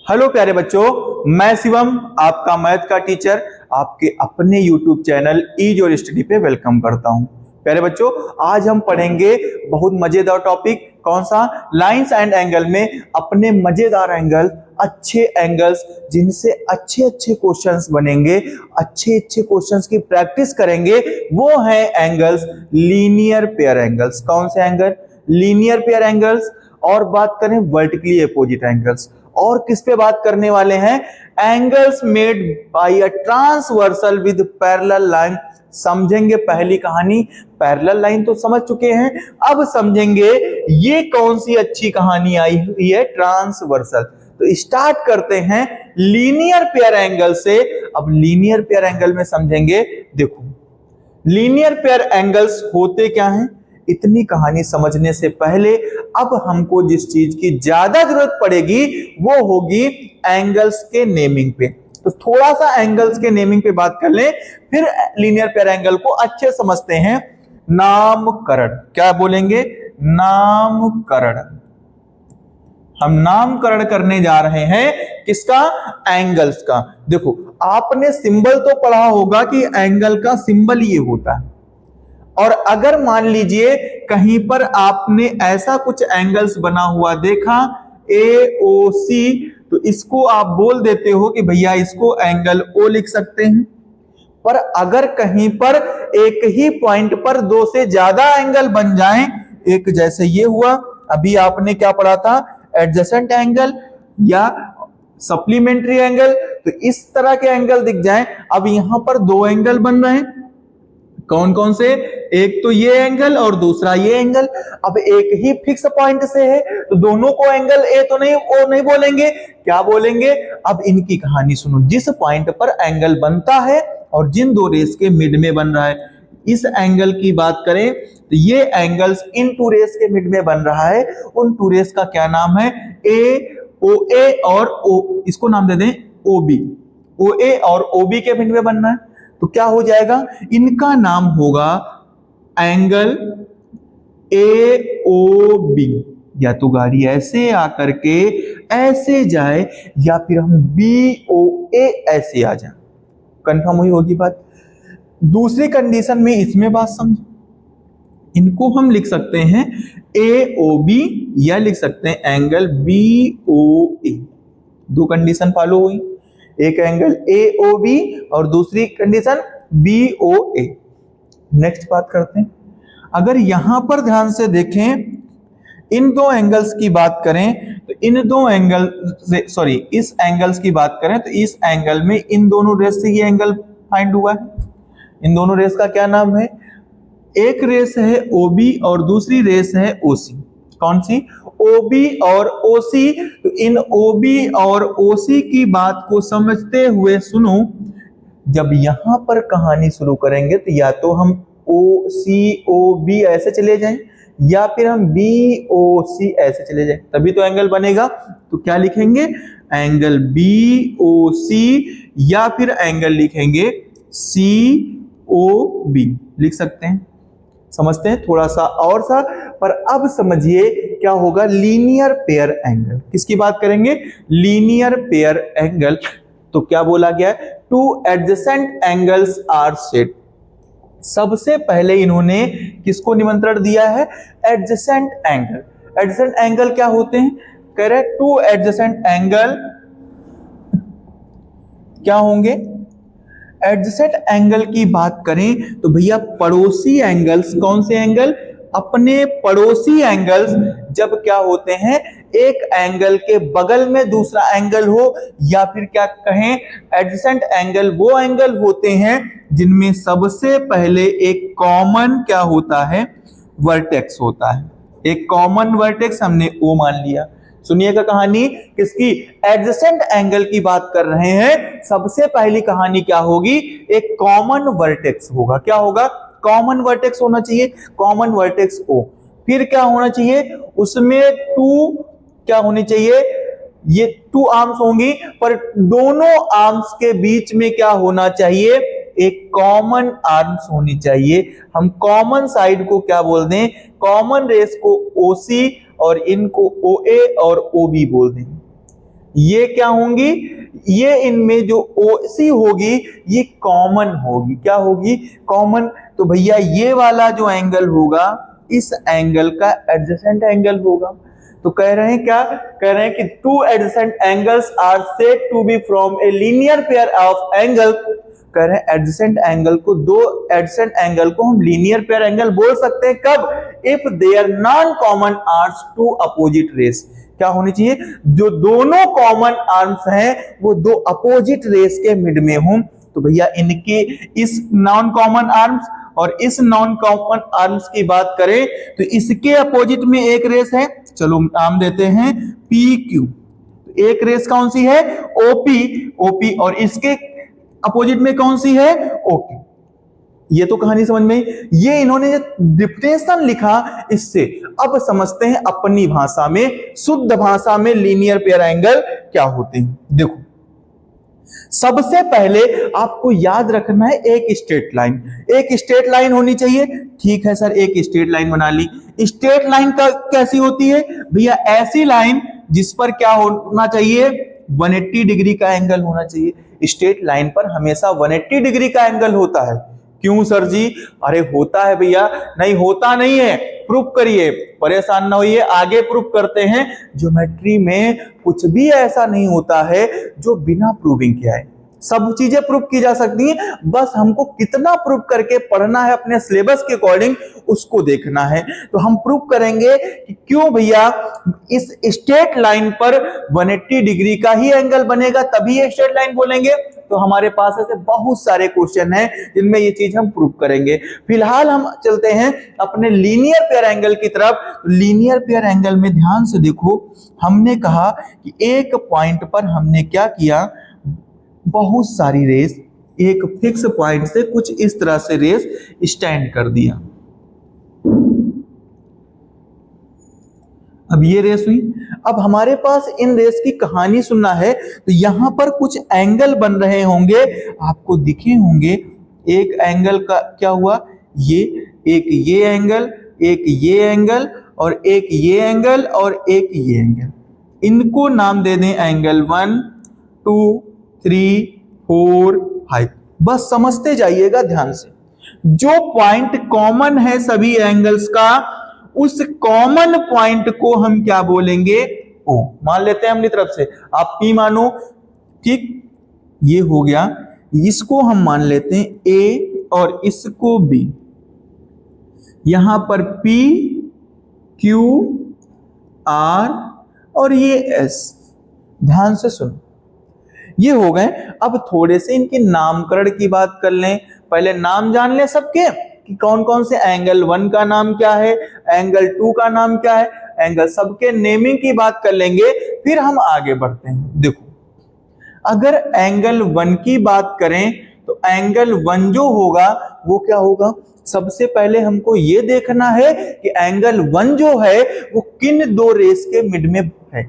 Hello प्यारे बच्चों, मैं शिवम आपका मैथ का टीचर आपके अपने YouTube channel is your study पे वेलकम करता हूं। प्यारे बच्चों, आज हम पढ़ेंगे बहुत मजेदार टॉपिक। कौन सा? लाइंस एंड एंगल में अपने मजेदार एंगल, अच्छे एंगल्स जिनसे अच्छे अच्छे क्वेश्चंस बनेंगे, अच्छे अच्छे क्वेश्चंस की प्रैक्टिस करेंगे, वो है एंगल्स लीनियर पेयर एंगल्स। कौन से एंगल? Linear pair angles. और बात करें वर्टिकली अपोजिट एंगल्स। और किस पे बात करने वाले हैं? Angles made by a transversal with parallel line. समझेंगे पहली कहानी। पैरेलल लाइन तो समझ चुके हैं, अब समझेंगे ये कौन सी अच्छी कहानी आई हुई है, ट्रांसवर्सल। तो स्टार्ट करते हैं लीनियर पेयर एंगल से। अब लीनियर पेयर एंगल में समझेंगे। देखो, लीनियर पेयर एंगल्स होते क्या हैं, इतनी कहानी समझने से पहले अब हमको जिस चीज की ज्यादा जरूरत पड़ेगी वो होगी एंगल्स के नेमिंग पे। तो थोड़ा सा एंगल्स के नेमिंग पे बात कर लें, फिर लीनियर पेयर एंगल को अच्छे समझते हैं। नामकरण, क्या बोलेंगे? नामकरण। हम नामकरण करने जा रहे हैं किसका? एंगल्स का। देखो, आपने सिंबल तो पढ़ा होगा कि एंगल का सिंबल ये होता है। और अगर मान लीजिए कहीं पर आपने ऐसा कुछ एंगल्स बना हुआ देखा AOC, तो इसको आप बोल देते हो कि भैया इसको एंगल O लिख सकते हैं। पर अगर कहीं पर एक ही पॉइंट पर दो से ज्यादा एंगल बन जाएं, एक जैसे ये हुआ, अभी आपने क्या पढ़ा था, एडजेसेंट एंगल या सप्लीमेंट्री एंगल, तो इस तरह के एंगल दिख जाएं। अब यहां पर दो एंगल बन रहे हैं, कौन कौन से? एक तो ये एंगल और दूसरा ये एंगल। अब एक ही फिक्स पॉइंट से है तो दोनों को एंगल ए तो नहीं, ओ नहीं बोलेंगे, क्या बोलेंगे? अब इनकी कहानी सुनो। जिस पॉइंट पर एंगल बनता है और जिन दो रेस के मिड में बन रहा है, इस एंगल की बात करें तो ये एंगल्स इन टू रेस के मिड में बन रहा है। उन टू रेस का क्या नाम है? ए, ओ ए और ओ, इसको नाम दे दें OB। ओ ए और OB के मिड में बनना है तो क्या हो जाएगा? इनका नाम होगा एंगल AOB। या तो गाड़ी ऐसे आकर के ऐसे जाए या फिर हम BOA ऐसे आ जाए। कंफर्म हुई होगी बात। दूसरी कंडीशन में इसमें बात समझो, इनको हम लिख सकते हैं AOB या लिख सकते हैं एंगल BOA। दो कंडीशन फॉलो हुई, एक एंगल AOB और दूसरी कंडीशन BOA। नेक्स्ट बात करते हैं, अगर यहां पर ध्यान से देखें, इन दो एंगल्स की बात करें तो इन दो एंगल से, सॉरी, इस एंगल्स की बात करें तो इस एंगल में इन दोनों रेस से ये एंगल फाइंड हुआ है। इन दोनों रेस का क्या नाम है? एक रेस है OB और दूसरी रेस है OC। कौन सी? OB और OC। तो इन OB और OC की बात को समझते हुए सुनो, जब यहां पर कहानी शुरू करेंगे तो या तो हम OCOB ऐसे चले जाएं या फिर हम BOC ऐसे चले जाएं, तभी तो एंगल बनेगा। तो क्या लिखेंगे? एंगल BOC या फिर एंगल लिखेंगे COB लिख सकते हैं। समझते हैं थोड़ा सा और सा। पर अब समझिए क्या होगा लीनियर पेयर एंगल। किसकी बात करेंगे? Linear pair angle. तो क्या बोला गया है? Two adjacent angles are set. सबसे पहले इन्होंने किसको निमंत्रण दिया है? Adjacent angle. एडजेसेंट एंगल क्या होते हैं? कह रहे टू एडजेसेंट एंगल क्या होंगे? एडजेसेंट एंगल की बात करें तो भैया पड़ोसी एंगल्स। कौन से एंगल? अपने पड़ोसी एंगल्स जब क्या होते हैं, एक एंगल के बगल में दूसरा एंगल हो, या फिर क्या कहें, एडजेसेंट एंगल वो एंगल होते हैं जिनमें सबसे पहले एक कॉमन क्या होता है? वर्टेक्स होता है। एक कॉमन वर्टेक्स हमने O मान लिया। सुनिएगा कहानी किसकी? एडजेसेंट एंगल की बात कर रहे हैं। सबसे पहली कहानी क्या होगी? एक कॉमन वर्टेक्स होगा। क्या होगा? कॉमन वर्टेक्स होना चाहिए, कॉमन वर्टेक्स O। फिर क्या होना चाहिए? उसमें टू क्या होनी चाहिए? ये टू आर्म्स होंगी, पर दोनों आर्म्स के बीच में क्या होना चाहिए? एक कॉमन आर्म्स होनी चाहिए। हम कॉमन साइड को क्या बोल दें? कॉमन रेस को OC और इनको OA और OB बोल देंगे। ये क्या होंगी, ये इनमें जो OC होगी ये कॉमन होगी। क्या होगी, कॉमन। तो भैया ये वाला जो एंगल होगा इस एंगल का एडजेसेंट एंगल होगा। तो कह रहे हैं क्या, कह रहे हैं कि two adjacent angles are said to be from a linear pair of angle. कह रहे हैं एडजेसेंट एंगल को, दो एडजेसेंट एंगल को हम लीनियर पेयर एंगल बोल सकते हैं कब, if their non common arms two opposite rays. क्या होनी चाहिए, जो दोनों कॉमन आर्म्स हैं वो दो अपोजिट रेस के मिड में हों। तो भैया इनके इस नॉन कॉमन आर्म्स और इस नॉन कॉमन आर्म्स की बात करें तो इसके अपोजिट में एक रेस है, चलो नाम देते हैं PQ। एक रेस कौन सी है, OP, और इसके अपोजिट में कौन सी है, OQ। ये तो कहानी समझ में। ये इन्होंने डिफिनेशन लिखा, इससे अब समझते हैं अपनी भाषा में, शुद्ध भाषा में लीनियर पेयर एंगल क्या होते हैं। देखो सबसे पहले आपको याद रखना है एक स्ट्रेट लाइन, एक स्ट्रेट लाइन होनी चाहिए। ठीक है सर, एक स्ट्रेट लाइन बना ली। स्ट्रेट लाइन का कैसी होती है भैया, ऐसी लाइन जिस पर क्या होना चाहिए, 180 डिग्री का एंगल होना चाहिए। स्ट्रेट लाइन पर हमेशा 180 डिग्री का एंगल होता है। क्यों सर जी, अरे होता है भैया, नहीं होता नहीं है, प्रूफ करिए, परेशान ना होइए, आगे प्रूफ करते हैं। ज्योमेट्री में कुछ भी ऐसा नहीं होता है जो बिना प्रूविंग के आए, सब चीजें प्रूफ की जा सकती हैं, बस हमको कितना प्रूफ करके पढ़ना है अपने सिलेबस के अकॉर्डिंग उसको देखना है। तो हम प्रूफ करेंगे कि क्यों भैया इस स्ट्रेट लाइन पर 180 डिग्री का ही एंगल बनेगा, तभी ये स्ट्रेट लाइन बोलेंगे। तो हमारे पास ऐसे बहुत सारे क्वेश्चन हैं जिनमें ये चीज हम प्रूफ करेंगे। फिलहाल हम चलते हैं अपने लीनियर पेयर एंगल की तरफ। लीनियर पेयर एंगल में ध्यान से देखो, हमने कहा कि एक पॉइंट पर हमने क्या किया, बहुत सारी रेस एक फिक्स पॉइंट से कुछ इस तरह से रेस स्टैंड कर दिया। अब ये रेस हुई, अब हमारे पास इन रेस की कहानी सुनना है तो यहां पर कुछ एंगल बन रहे होंगे, आपको दिखे होंगे। एक एंगल का क्या हुआ, ये एक ये एंगल, एक ये एंगल, और एक ये एंगल, और एक ये एंगल। इनको नाम दे दें एंगल 1 2 3 4 5। बस समझते जाइएगा ध्यान से। जो पॉइंट कॉमन है सभी एंगल्स का, उस कॉमन पॉइंट को हम क्या बोलेंगे, O। मान लेते हैं अपनी तरफ से, आप P मानो, ठीक, ये हो गया। इसको हम मान लेते हैं A और इसको B। यहां पर P Q R और ये S। ध्यान से सुनो, ये हो गए। अब थोड़े से इनके नामकरण की बात कर लें। पहले नाम जान लें सबके कि कौन कौन से, एंगल 1 का नाम क्या है, एंगल 2 का नाम क्या है, एंगल, सबके नेमिंग की बात कर लेंगे, फिर हम आगे बढ़ते हैं। देखो अगर एंगल 1 की बात करें तो एंगल 1 जो होगा वो क्या होगा, सबसे पहले हमको ये देखना है कि एंगल 1 जो है वो किन दो रेस के मिड में है।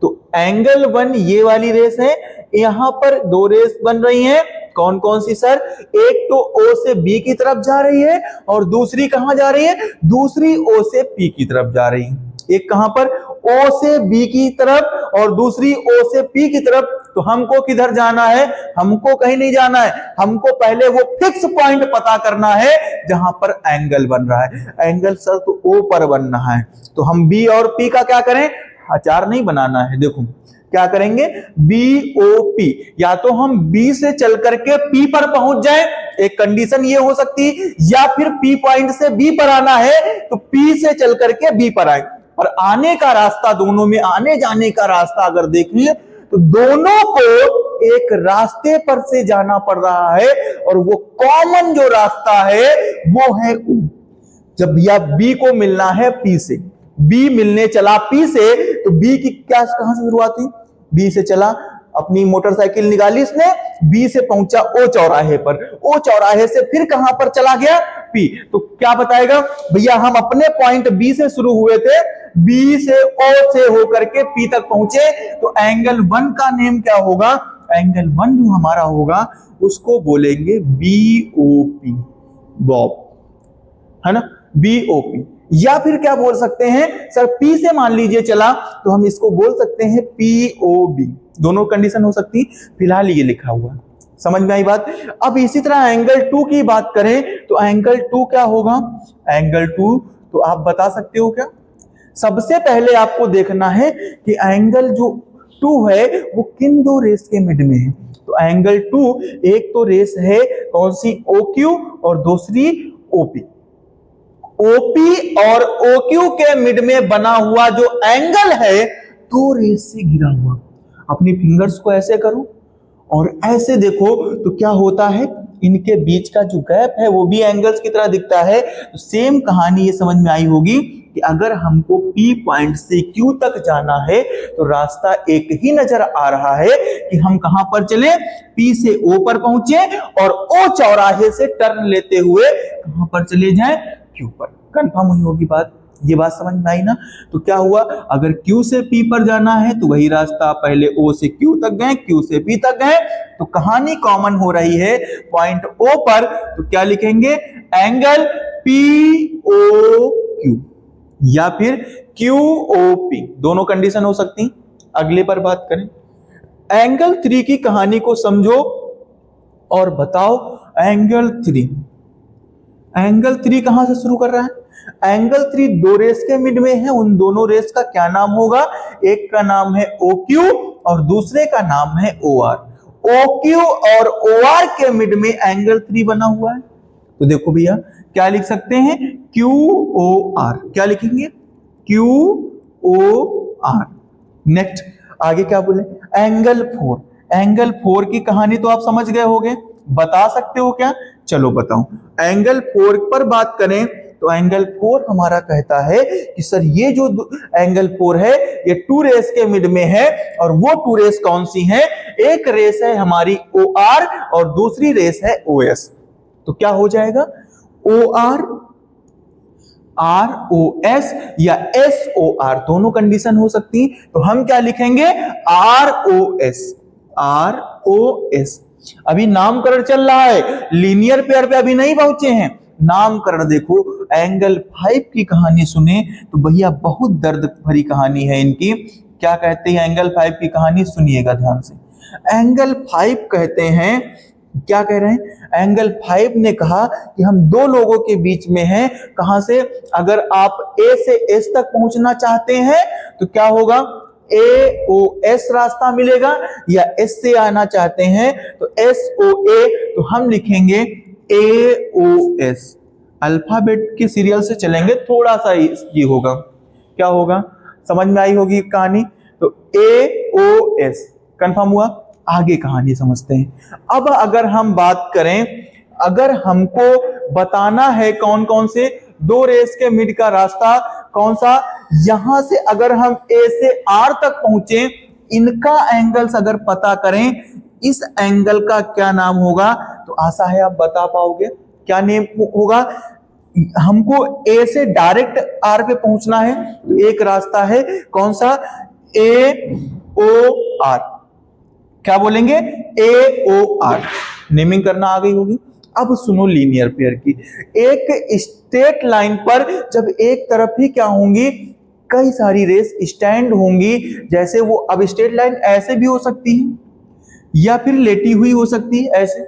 तो एंगल 1 ये वाली रेस है, यहां पर दो रेस बन रही हैं, कौन कौन सी सर, एक तो O से B की तरफ जा रही है और दूसरी कहां जा रही है, दूसरी O से P की तरफ जा रही है। एक कहां पर, O से B की तरफ और दूसरी O से P की तरफ। तो हमको किधर जाना है, हमको कहीं नहीं जाना है, हमको पहले वो फिक्स पॉइंट पता करना है जहां पर एंगल बन रहा है। एंगल सर तो O पर बन रहा है, तो हम B और P का क्या करें, आचार नहीं बनाना है। देखो क्या करेंगे, BOP, या तो हम B से चल करके P पर पहुंच जाएं, एक कंडीशन ये हो सकती, या फिर P पॉइंट से B पर आना है तो P से चल करके B पर आए। और आने का रास्ता, दोनों में आने जाने का रास्ता अगर देखें तो दोनों को एक रास्ते पर से जाना पड़ रहा है, और वो कॉमन जो रास्ता है वो है O। जब या B को मिलना है P से, B मिलने चला P से, तो B की क्या, कहां से शुरुआत हुई, B से चला, अपनी मोटरसाइकिल निकाली इसने, B से पहुंचा O चौराहे पर, O चौराहे से फिर कहां पर चला गया, P। तो क्या बताएगा भैया, हम अपने पॉइंट B से शुरू हुए थे, B से O से होकर के P तक पहुंचे, तो एंगल 1 का नेम क्या होगा, एंगल 1 जो हमारा होगा उसको बोलेंगे BOP, बॉब, है ना, BOP। या फिर क्या बोल सकते हैं सर, P से मान लीजिए चला तो हम इसको बोल सकते हैं POB। दोनों कंडीशन हो सकती, फिलहाल ये लिखा हुआ है। समझ में आई बात। अब इसी तरह एंगल 2 की बात करें तो एंगल 2 क्या होगा? एंगल 2 तो आप बता सकते हो क्या? सबसे पहले आपको देखना है कि एंगल जो 2 है वो किन दो रेस के मिड में है। तो एंगल 2, एक तो रेस है कौन सी? OQ और दूसरी OP। OP और OQ के मिड में बना हुआ जो एंगल है, दो रेस से घिरा हुआ। अपनी फिंगर्स को ऐसे करो और ऐसे देखो तो क्या होता है, इनके बीच का जो गैप है वो भी एंगल्स की तरह दिखता है। तो सेम कहानी ये समझ में आई होगी कि अगर हमको P पॉइंट से Q तक जाना है तो रास्ता एक ही नजर आ रहा है कि हम कहां पर चले, P से O पर पहुंचे और O चौराहे से टर्न लेते हुए कहां पर चले जाएं? Q पर। कंफर्म हुई होगी बात, ये बात समझ में आई ना। तो क्या हुआ, अगर Q से P पर जाना है तो वही रास्ता, पहले O से Q तक गए, Q से P तक गए, तो कहानी कॉमन हो रही है पॉइंट O पर। तो क्या लिखेंगे? एंगल POQ या फिर QOP, दोनों कंडीशन हो सकती। अगले पर बात करें, एंगल 3 की कहानी को समझो और बताओ। एंगल 3, एंगल 3 कहां से शुरू कर रहा है? एंगल 3 दो रेस के मिड में है, उन दोनों रेस का क्या नाम होगा? एक का नाम है OQ और दूसरे का नाम है OR। OQ और OR के मिड में एंगल 3 बना हुआ है। तो देखो भैया क्या लिख सकते हैं? QOR। क्या लिखेंगे? QOR। नेक्स्ट आगे क्या बोले? एंगल 4। एंगल 4 की कहानी तो आप समझ गए होंगे, बता सकते हो क्या? चलो बताओ। एंगल 4 पर बात करें तो एंगल 4 हमारा कहता है कि सर ये जो एंगल 4 है ये 2 रेस के मिड में है, और वो 2 रेस कौन सी हैं? एक रेस है हमारी OR और दूसरी रेस है OS। तो क्या हो जाएगा? OR ROS या SOR, दोनों कंडीशन हो सकती। तो हम क्या लिखेंगे? ROS। ROS। अभी नामकरण चल रहा है, लीनियर पेयर पे अभी नहीं पहुंचे हैं। नामकरण देखो, एंगल 5 की कहानी सुने तो भैया बहुत दर्द भरी कहानी है इनकी। क्या कहते हैं एंगल 5 की कहानी? सुनिएगा ध्यान से। एंगल 5 कहते हैं, क्या कह रहे हैं? एंगल 5 ने कहा कि हम दो लोगों के बीच में हैं। कहां से? अगर आप A से S तक पहुंचना चाहते हैं तो क्या होगा? AOS रास्ता मिलेगा, या S से आना चाहते हैं तो SOA। तो हम लिखेंगे AOS। अल्फाबेट के सीरियल से चलेंगे, थोड़ा सा ये होगा, क्या होगा? समझ में आई होगी कहानी। तो AOS कंफर्म हुआ। आगे कहानी समझते हैं। अब अगर हम बात करें, अगर हमको बताना है कौन कौन से दो रेस के मिड का रास्ता कौन सा, यहां से अगर हम A से R तक पहुंचे, इनका एंगल्स अगर पता करें, इस एंगल का क्या नाम होगा? तो आशा है आप बता पाओगे क्या नेम होगा। हमको A से डायरेक्ट R पे पहुंचना है तो एक रास्ता है कौन सा? AOR। क्या बोलेंगे? AOR। नेमिंग करना आ गई होगी। अब सुनो लीनियर पेयर की। एक स्ट्रेट लाइन पर जब एक तरफ ही क्या होंगी, कई सारी रेस स्टैंड होंगी। जैसे वो, अब स्ट्रेट लाइन ऐसे भी हो सकती है या फिर लेटी हुई हो सकती है ऐसे।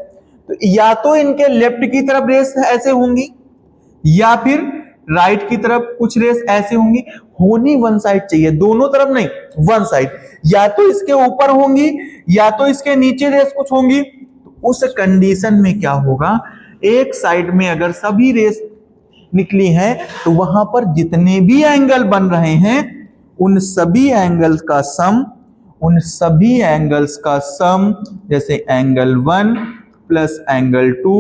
तो या तो इनके लेफ्ट की तरफ रेस ऐसे होंगी या फिर राइट की तरफ कुछ रेस ऐसे होंगी। होनी वन साइड चाहिए, दोनों तरफ नहीं, वन साइड। या तो इसके ऊपर होंगी या तो इसके नीचे रेस कुछ होंगी। तो उस कंडीशन में क्या होगा, एक साइड में अगर सभी रेस निकली हैं तो वहां पर जितने भी एंगल बन रहे हैं उन सभी एंगल्स का सम, उन सभी एंगल्स का सम, जैसे angle 1 plus angle 2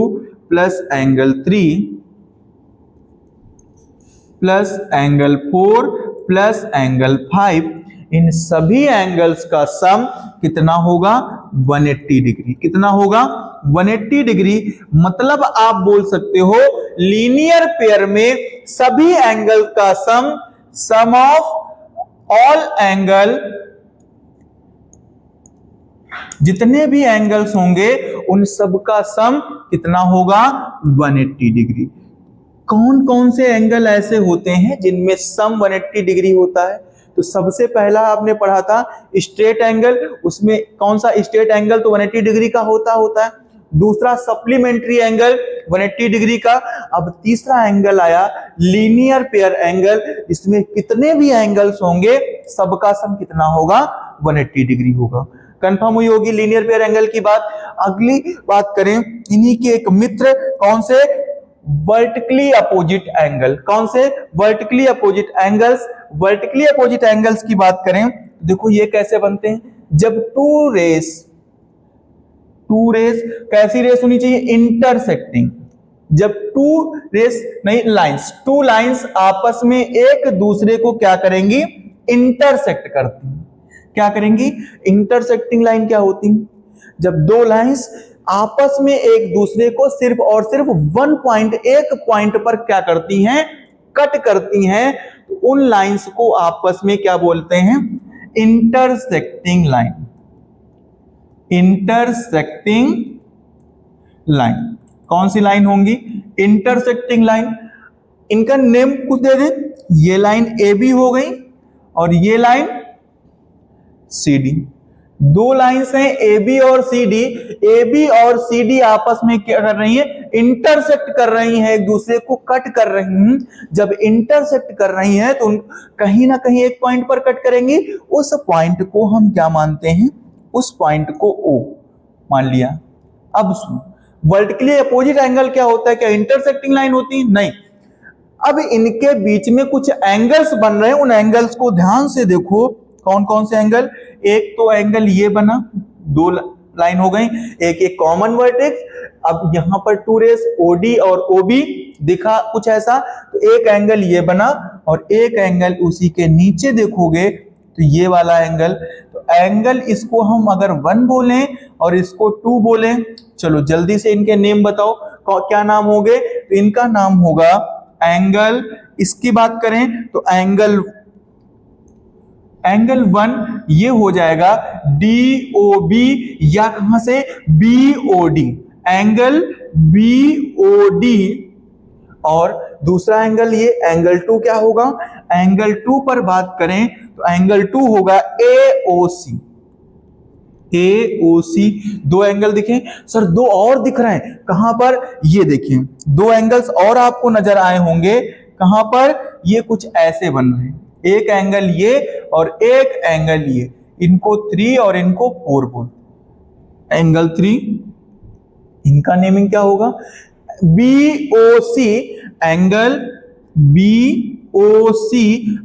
plus angle 3 plus angle 4 plus angle 5, इन सभी एंगल्स का सम कितना होगा? 180 डिग्री। कितना होगा? 180 डिग्री। मतलब आप बोल सकते हो लीनियर पेयर में सभी एंगल का सम ऑफ ऑल एंगल, जितने भी एंगल्स होंगे उन सब का सम कितना होगा? 180 डिग्री। कौन कौन से एंगल ऐसे होते हैं जिनमें सम 180 डिग्री होता है? तो सबसे पहला आपने पढ़ा था स्ट्रेट एंगल, उसमें कौन सा स्ट्रेट एंगल तो 180 डिग्री का होता है। दूसरा सप्लीमेंट्री एंगल 180 डिग्री का। अब तीसरा एंगल आया लीनियर पेयर एंगल, इसमें कितने भी एंगल्स होंगे सबका सम कितना होगा? 180 डिग्री होगा। कंफर्म हुई होगी लीनियर पेयर एंगल की बात। अगली बात करें इन्हीं के एक मित्र, कौन से? Vertically opposite angle. कौन से? Vertically opposite angles. Vertically opposite angles की बात करें, देखो ये कैसे बनते हैं? जब टू रेस कैसी रेस होनी चाहिए? इंटरसेक्टिंग। जब टू लाइंस आपस में एक दूसरे को क्या करेंगी? इंटरसेक्ट करती हैं। क्या करेंगी? इंटरसेक्टिंग लाइन क्या होती है? जब दो लाइंस आपस में एक दूसरे को सिर्फ और सिर्फ एक पॉइंट पर क्या करती हैं? कट करती हैं। तो उन लाइंस को आपस में क्या बोलते हैं? Intersecting line. Intersecting line. कौन सी लाइन होंगी? Intersecting line. इनका नेम कुछ दे दें, ये लाइन ए बी हो गई और ये लाइन सी डी। दो लाइंस हैं ए बी और सी डी। ए बी और सी डी आपस में क्या कर रही हैं? इंटरसेक्ट कर रही हैं, एक दूसरे को कट कर रही हैं। जब इंटरसेक्ट कर रही हैं तो कहीं ना कहीं एक पॉइंट पर कट करेंगी। उस पॉइंट को हम क्या मानते हैं? उस पॉइंट को O मान लिया। अब सुनो, वर्टिकली अपोजिट एंगल क्या होता है? क्या इंटरसेक्टिंग लाइन होती है? नहीं। अब इनके बीच में कुछ एंगल्स बन रहे हैं, उन एंगल्स को ध्यान से देखो। कौन कौन से एंगल? एक तो एंगल ये बना, दो लाइन हो गई, एक कॉमन वर्टेक्स। अब यहां पर टू रेस OD और OB दिखा कुछ ऐसा, तो एक एंगल ये बना और एक एंगल उसी के नीचे देखोगे तो ये वाला एंगल। तो एंगल इसको हम अगर 1 बोलें और इसको 2 बोलें, चलो जल्दी से इनके नेम बताओ, क्या नाम होंगे? तो इनका नाम होगा एंगल, इसकी बात करें तो एंगल 1 ये हो जाएगा DOB, या कहां से? BOD। Angle BOD। और दूसरा एंगल ये एंगल 2 क्या होगा? एंगल 2 पर बात करें तो एंगल 2 होगा AOC। AOC। दो एंगल दिखे सर, दो और दिख रहे हैं। कहां पर? ये देखिए, दो एंगल्स और आपको नजर आए होंगे। कहां पर? ये कुछ ऐसे बन रहे हैं, एक एंगल ये और एक एंगल ये। इनको 3 और इनको 4 बोलते। एंगल 3, इनका नेमिंग क्या होगा? BOC। Angle BOC।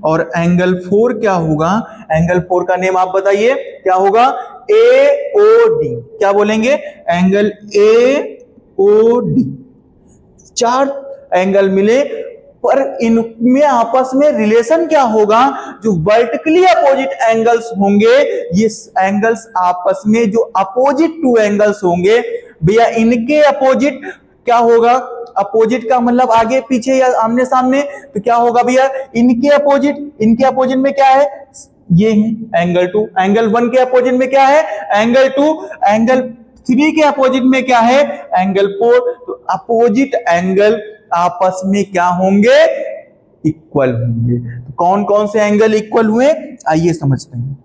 और एंगल 4 क्या होगा? एंगल 4 का नेम आप बताइए, क्या होगा? AOD। क्या बोलेंगे? Angle AOD। 4 एंगल मिले, पर इनमें आपस में रिलेशन क्या होगा? जो वर्टिकली अपोजिट एंगल्स होंगे, ये एंगल्स आपस में जो अपोजिट 2 एंगल्स होंगे भैया, इनके अपोजिट क्या होगा? अपोजिट का मतलब आगे पीछे या आमने सामने। तो क्या होगा भैया? इनके अपोजिट में क्या है? ये है एंगल 2। एंगल 1 के अपोजिट में क्या है? एंगल 2। एंगल 3 के अपोजिट में क्या है? एंगल 4। तो अपोजिट एंगल आपस में क्या होंगे? इक्वल होंगे। तो कौन कौन से एंगल इक्वल हुए? आइए समझते हैं।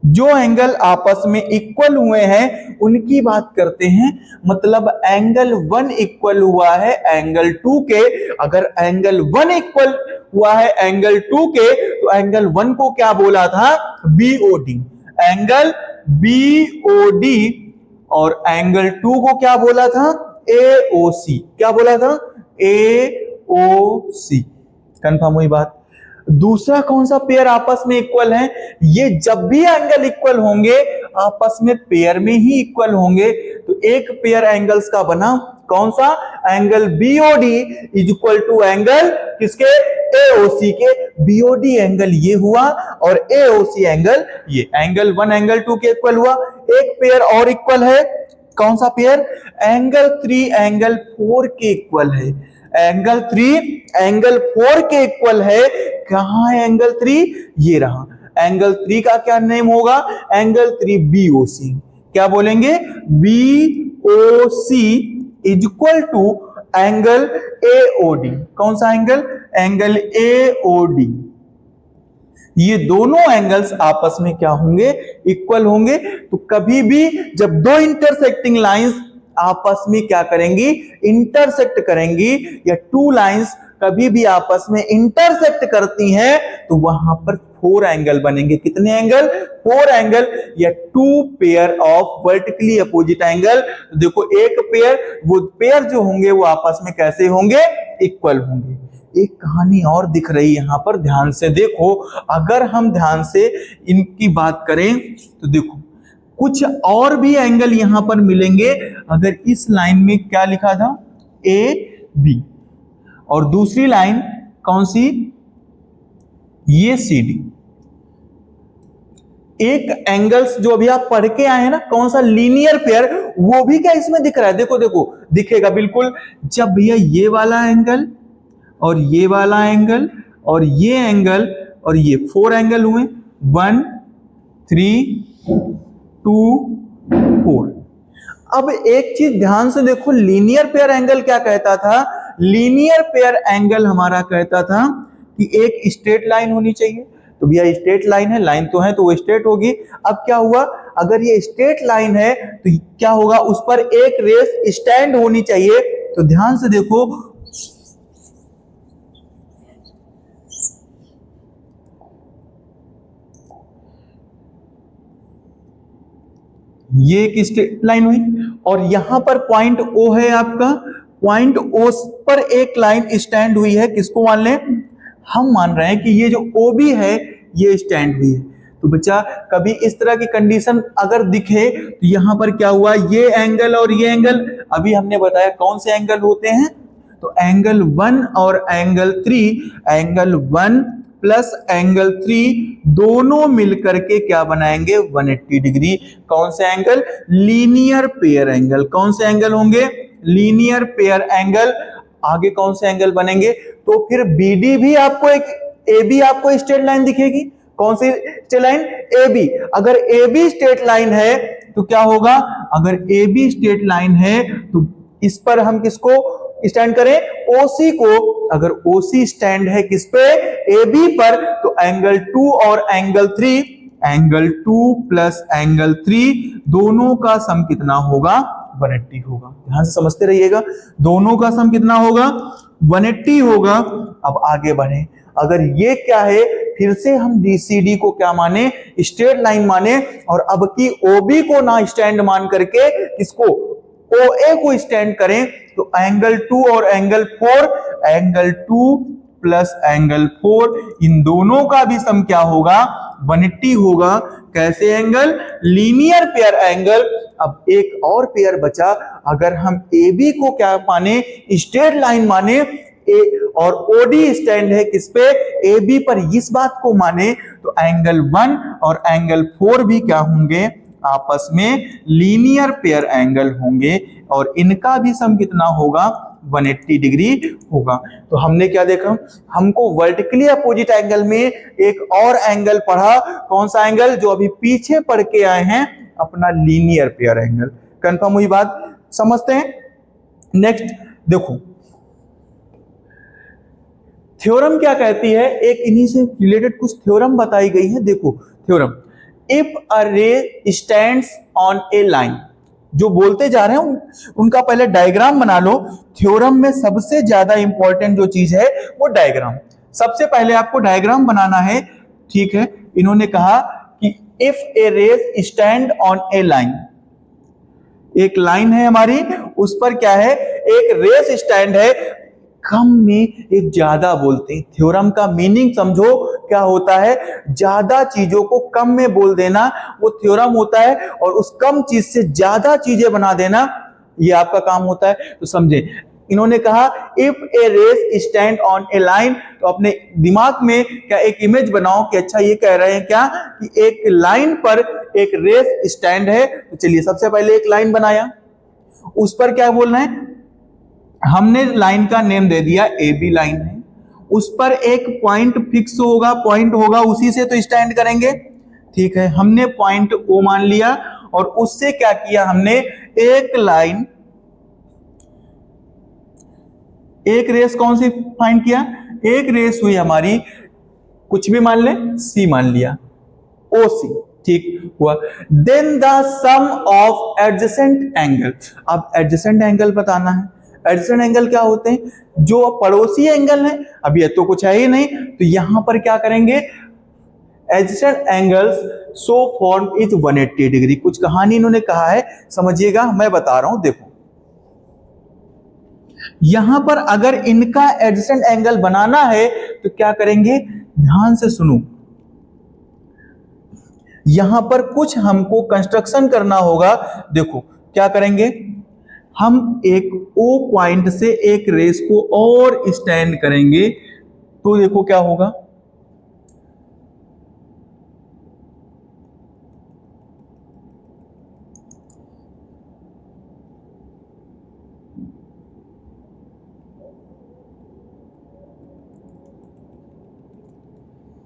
जो एंगल आपस में इक्वल हुए हैं उनकी बात करते हैं। मतलब एंगल 1 इक्वल हुआ है एंगल 2 के। अगर एंगल 1 इक्वल हुआ है एंगल 2 के, तो एंगल 1 को क्या बोला था? BOD। Angle BOD। और एंगल 2 को क्या बोला था? AOC। क्या बोला था? AOC। कंफर्म हुई बात। दूसरा कौन सा पेयर आपस में इक्वल है? ये जब भी एंगल इक्वल होंगे आपस में पेयर में ही इक्वल होंगे। तो एक पेयर एंगल्स का बना, कौन सा? Angle BOD is equal to angle किसके? AOC के। BOD एंगल ये हुआ और AOC एंगल ये। एंगल 1 एंगल 2 के इक्वल हुआ। एक पेयर और इक्वल है, कौन सा पेयर? एंगल 3 एंगल 4 के इक्वल है। एंगल 3 एंगल 4 के इक्वल है। कहां है एंगल 3? ये रहा। एंगल 3 का क्या नेम होगा? Angle 3 BOC। क्या बोलेंगे? BOC is equal to angle AOD. कौन सा एंगल? Angle AOD. ये दोनों एंगल्स आपस में क्या होंगे? इक्वल होंगे। तो कभी भी जब दो इंटरसेक्टिंग लाइंस आपस में क्या करेंगी? इंटरसेक्ट करेंगी, या टू लाइंस कभी भी आपस में इंटरसेक्ट करती हैं, तो वहां पर फोर एंगल बनेंगे। कितने एंगल? फोर एंगल, या two pair of vertically opposite angle. देखो एक पेयर, वो पेयर जो होंगे वो आपस में कैसे होंगे? इक्वल होंगे। एक कहानी और दिख रही है यहां पर, ध्यान से देखो। अगर हम ध्यान से इनकी बात करें तो देखो कुछ और भी एंगल यहां पर मिलेंगे। अगर इस लाइन में क्या लिखा था? ए बी, और दूसरी लाइन कौन सी? ये सी डी। एक एंगल्स जो अभी आप पढ़ के आए हैं ना, कौन सा? लीनियर पेयर, वो भी क्या इसमें दिख रहा है? देखो देखो दिखेगा बिल्कुल। जब भैया ये वाला एंगल और ये वाला एंगल और ये एंगल और ये फोर एंगल हुए, 1 3 2 4। अब एक चीज ध्यान से देखो, लीनियर पेयर एंगल क्या कहता था? लीनियर पेयर एंगल हमारा कहता था कि एक स्ट्रेट लाइन होनी चाहिए। तो भैया स्ट्रेट लाइन है, लाइन तो है तो वो स्ट्रेट होगी। अब क्या हुआ? अगर ये स्ट्रेट लाइन है तो क्या होगा? उस पर एक रेस स्टैंड होनी चाहिए। तो ध्यान से देखो, ये एक स्ट्रेट लाइन हुई, और यहां पर पॉइंट ओ है आपका। पॉइंट ओ पर एक लाइन स्टैंड हुई है। किसको मान लें? हम मान रहे हैं कि ये जो ओ बी है ये स्टैंड हुई है। तो बच्चा कभी इस तरह की कंडीशन अगर दिखे तो यहां पर क्या हुआ? ये एंगल और ये एंगल, अभी हमने बताया कौन से एंगल होते हैं। तो एंगल 1 और एंगल 3, एंगल 1 प्लस एंगल 3 दोनों मिलकर के क्या बनाएंगे? 180 डिग्री। कौन से एंगल? Linear pair angle. कौन से एंगल होंगे? Linear pair angle. आगे कौन से एंगल बनेंगे? तो फिर बीडी भी आपको एक, ए बी आपको स्ट्रेट लाइन दिखेगी। कौन सी स्ट्रेट लाइन? A B. अगर ए बी स्ट्रेट लाइन है तो क्या होगा? अगर ए बी स्ट्रेट लाइन है तो इस पर हम किसको स्टैंड करें? ओसी को। अगर ओसी स्टैंड है किस पे? ए बी पर। तो एंगल 2 और एंगल 3, एंगल 2 प्लस एंगल 3 दोनों का सम कितना होगा? 180 होगा। ध्यान से समझते रहिएगा, दोनों का सम कितना होगा? 180 होगा। अब आगे बढ़े, अगर ये क्या है? फिर से हम डीसीडी को क्या माने? स्ट्रेट लाइन माने, और अब की ओबी को ना स्टैंड मान करके किसको? ओए को स्टैंड करें। तो एंगल 2 और एंगल 4, एंगल 2 प्लस एंगल 4, इन दोनों का भी सम क्या होगा? 180 होगा। कैसे एंगल? Linear pair angle. अब एक और पेयर बचा, अगर हम ए बी को क्या माने? स्ट्रेट लाइन माने, ए और ओडी स्टैंड है किस पे? ए बी पर। इस बात को माने तो एंगल 1 और एंगल 4 भी क्या होंगे? आपस में लीनियर पेयर एंगल होंगे, और इनका भी सम कितना होगा? 180 डिग्री होगा। तो हमने क्या देखा? हमको वर्टिकली अपोजिट एंगल में एक और एंगल पढ़ा। कौन सा एंगल? जो अभी पीछे पढ़ के आए हैं, अपना लीनियर पेयर एंगल। कंफर्म हुई बात? समझते हैं। नेक्स्ट देखो, थ्योरम क्या कहती है? एक इन्हीं से रिलेटेड कुछ थ्योरम बताई गई है। देखो थ्योरम, इफ अ रे स्टैंड्स ऑन ए लाइन, जो बोलते जा रहे हैं उनका पहले डायग्राम बना लो। थ्योरम में सबसे ज्यादा इंपॉर्टेंट जो चीज है वो डायग्राम। सबसे पहले आपको डायग्राम बनाना है, ठीक है। इन्होंने कहा कि इफ ए रे स्टैंड ऑन ए लाइन, एक लाइन है हमारी, उस पर क्या है? एक रेस स्टैंड है। कम में एक ज्यादा बोलते हैं। थ्योरम का मीनिंग समझो क्या होता है? ज्यादा चीजों को कम में बोल देना, वो थ्योरम होता है। और उस कम चीज से ज्यादा चीजें बना देना, ये आपका काम होता है। तो समझे, इन्होंने कहा if a rays stand on a line, तो अपने दिमाग में क्या एक इमेज बनाओ कि अच्छा ये कह रहे हैं क्या कि एक लाइन पर एक रेस स्टैंड है। तो चलिए सबसे पहले एक लाइन बनाया, उस पर क्या बोलना है? हमने लाइन का नेम दे दिया ए बी लाइन है। उस पर एक पॉइंट फिक्स होगा, पॉइंट होगा, उसी से तो स्टैंड करेंगे, ठीक है। हमने पॉइंट ओ मान लिया, और उससे क्या किया हमने? एक लाइन एक रेस कौन सी फाइंड किया, एक रेस हुई हमारी, कुछ भी मान लें, सी मान लिया, ओ सी, ठीक हुआ। Then the sum of adjacent angle, अब एडजेसेंट एंगल बताना है। एडजेसेंट एंगल क्या होते हैं, जो पड़ोसी एंगल है, अब ये तो कुछ है ही नहीं, तो यहां पर क्या करेंगे, adjacent angles so form is 180 degree. कुछ कहानी इन्होंने कहा है, समझिएगा, मैं बता रहा हूं, देखो यहां पर अगर इनका एडजेसेंट एंगल बनाना है तो क्या करेंगे, ध्यान से सुनो, यहां पर कुछ हमको कंस्ट्रक्शन करना होगा। देखो क्या करेंगे, हम एक ओ पॉइंट से एक रेस को और स्टैंड करेंगे, तो देखो क्या होगा,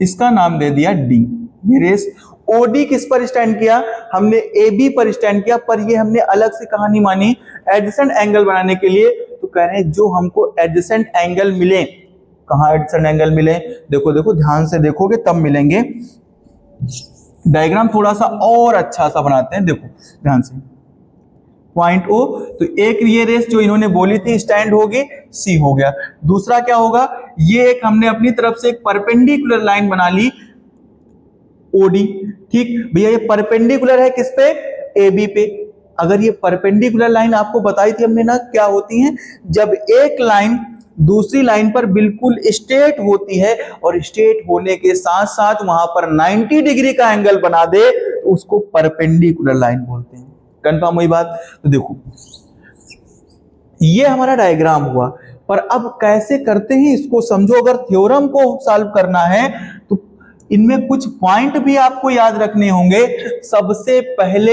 इसका नाम दे दिया डी। ये रेस ओडी किस पर स्टैंड किया, हमने ए बी पर स्टैंड किया, पर ये हमने अलग से कहानी मानी एडजेसेंट एंगल बनाने के लिए। तो कह रहे हैं जो हमको एडजेसेंट एंगल मिले, कहां एडजेसेंट एंगल मिले, देखो देखो ध्यान से देखोगे तब मिलेंगे। डायग्राम थोड़ा सा और अच्छा सा बनाते हैं, देखो ध्यान से, पॉइंट ओ, तो एक ये रेस जो इन्होंने बोली थी स्टैंड होगी, सी हो गया। दूसरा क्या होगा, ये एक हमने अपनी तरफ से एक परपेंडिकुलर लाइन बना ली, ओडी, ठीक भैया, ये परपेंडिकुलर है किस पे, ए बी पे। अगर ये परपेंडिकुलर लाइन आपको बताई थी हमने ना, क्या होती है, जब एक लाइन दूसरी लाइन पर बिल्कुल स्ट्रेट होती है और स्ट्रेट होने के साथ साथ वहां पर 90 डिग्री का एंगल बना दे, तो उसको परपेंडिकुलर लाइन बोलते हैं। कंफर्म हुई बात। तो देखो ये हमारा डायग्राम हुआ, पर अब कैसे करते हैं इसको समझो। अगर थ्योरम को सॉल्व करना है तो इनमें कुछ पॉइंट भी आपको याद रखने होंगे। सबसे पहले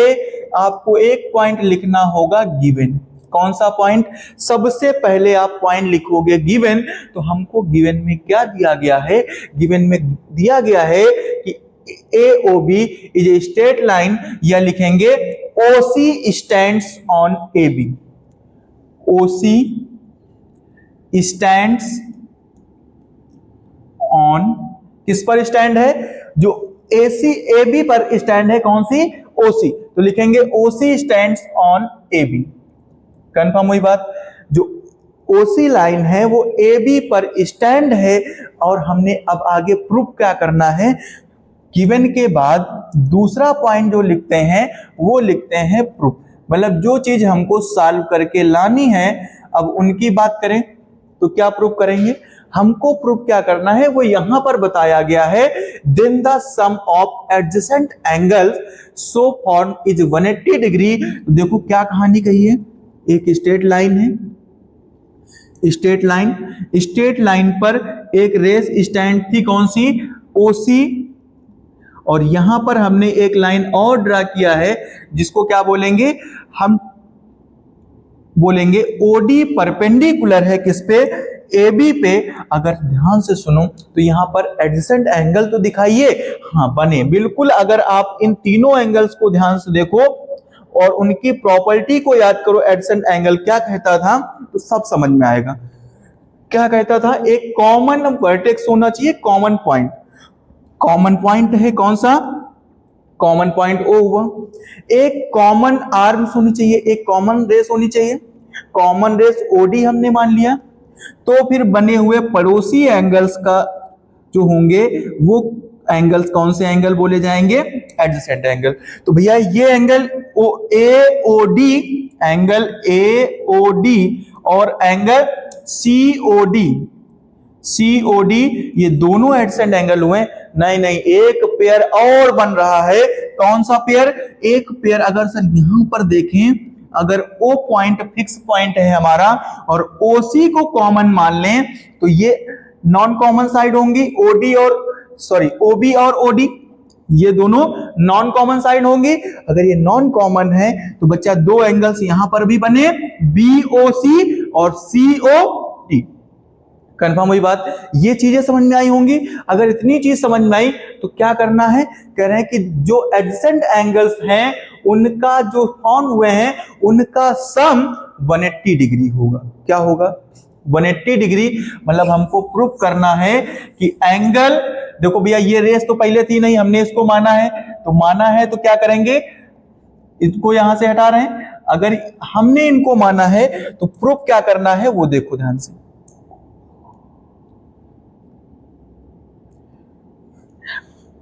आपको एक पॉइंट लिखना होगा गिवन। कौन सा पॉइंट, सबसे पहले आप पॉइंट लिखोगे गिवन। तो हमको गिवन में क्या दिया गया है, गिवन में दिया गया है कि AOB is a straight line, या लिखेंगे OC stands on AB। OC stands on, किस पर स्टैंड है, जो AC AB पर स्टैंड है, कौन सी, OC, तो लिखेंगे OC stands on AB। Confirm हुई बात। जो OC लाइन है वो AB पर स्टैंड है, और हमने अब आगे प्रूफ क्या करना है, गिवन के बाद दूसरा पॉइंट जो लिखते हैं वो लिखते हैं प्रूफ। मतलब जो चीज हमको सॉल्व करके लानी है, अब उनकी बात करें तो क्या प्रूफ करेंगे, हमको प्रूफ क्या करना है वो यहां पर बताया गया है। Then the sum of adjacent angle so form is 180 degree. तो देखो क्या कहानी कही है, एक स्ट्रेट लाइन है, स्ट्रेट लाइन पर एक रेस स्टैंड थी, कौन सी, OC, और यहां पर हमने एक लाइन और ड्रा किया है जिसको क्या बोलेंगे, हम बोलेंगे OD परपेंडिकुलर है किस पे, AB पे। अगर ध्यान से सुनो तो यहां पर एडजेसेंट एंगल तो दिखाइए, हाँ बने बिल्कुल। अगर आप इन तीनों एंगल्स को ध्यान से देखो और उनकी प्रॉपर्टी को याद करो, एडजेसेंट एंगल क्या कहता था, तो सब समझ में आएगा। क्या कहता था, एक कॉमन वर्टेक्स होना चाहिए, कॉमन पॉइंट। कॉमन पॉइंट है कौन सा, कॉमन पॉइंट O हुआ। एक कॉमन आर्म्स होनी चाहिए, एक कॉमन रेस होनी चाहिए, कॉमन रेस OD हमने मान लिया। तो फिर बने हुए पड़ोसी एंगल्स का जो होंगे वो एंगल्स कौन से एंगल बोले जाएंगे, एडजेसेंट एंगल। तो भैया ये एंगल AOD, एंगल AOD और एंगल COD, ये दोनों एडजेसेंट एंगल हुए। नहीं नहीं, एक पेयर और बन रहा है, कौन सा पेयर, एक पेयर अगर सर यहां पर देखें, अगर O पॉइंट फिक्स पॉइंट है हमारा और OC को कॉमन मान लें, तो ये नॉन कॉमन साइड होंगी, OB और OD, ये दोनों नॉन कॉमन साइड होंगी। अगर ये नॉन कॉमन है तो बच्चा दो एंगल्स यहां पर भी बने, BOC और COD। कंफर्म हुई बात, ये चीजें समझ में आई होंगी। अगर इतनी चीज समझ में आई तो क्या करना है, कह रहे हैं कि जो एडजेसेंट एंगल्स हैं उनका जो फॉर्म हुए हैं उनका सम 180 डिग्री होगा। क्या होगा, 180 डिग्री। मतलब हमको प्रूफ करना है कि एंगल, देखो भैया ये रेस तो पहले थी नहीं, हमने इसको माना है, तो माना है तो क्या करेंगे, इसको यहां से हटा रहे हैं। अगर हमने इनको माना है तो प्रूफ क्या करना है वो देखो ध्यान से।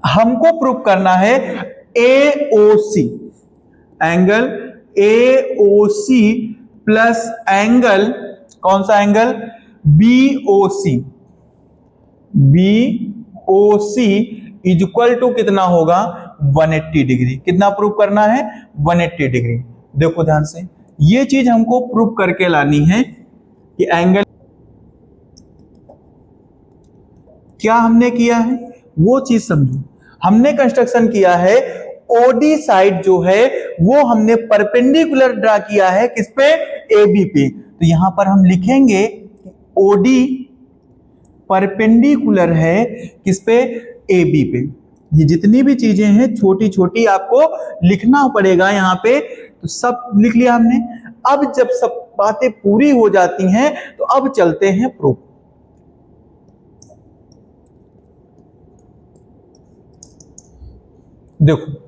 हमको प्रूफ करना है AOC, angle AOC plus angle, कौन सा angle, BOC, BOC is equal to कितना होगा, 180 डिग्री। कितना प्रूफ करना है, 180 डिग्री। देखो ध्यान से, ये चीज हमको प्रूफ करके लानी है कि एंगल, क्या हमने किया है वो चीज समझो। हमने कंस्ट्रक्शन किया है, ओडी साइड जो है वो हमने परपेंडिकुलर ड्रा किया है किस पे, AB पे। तो यहां पर हम लिखेंगे ओडी परपेंडिकुलर है किस पे, AB पे। ये जितनी भी चीजें हैं छोटी छोटी आपको लिखना पड़ेगा यहां पे, तो सब लिख लिया हमने। अब जब सब बातें पूरी हो जाती हैं तो अब चलते हैं प्रूफ। देखो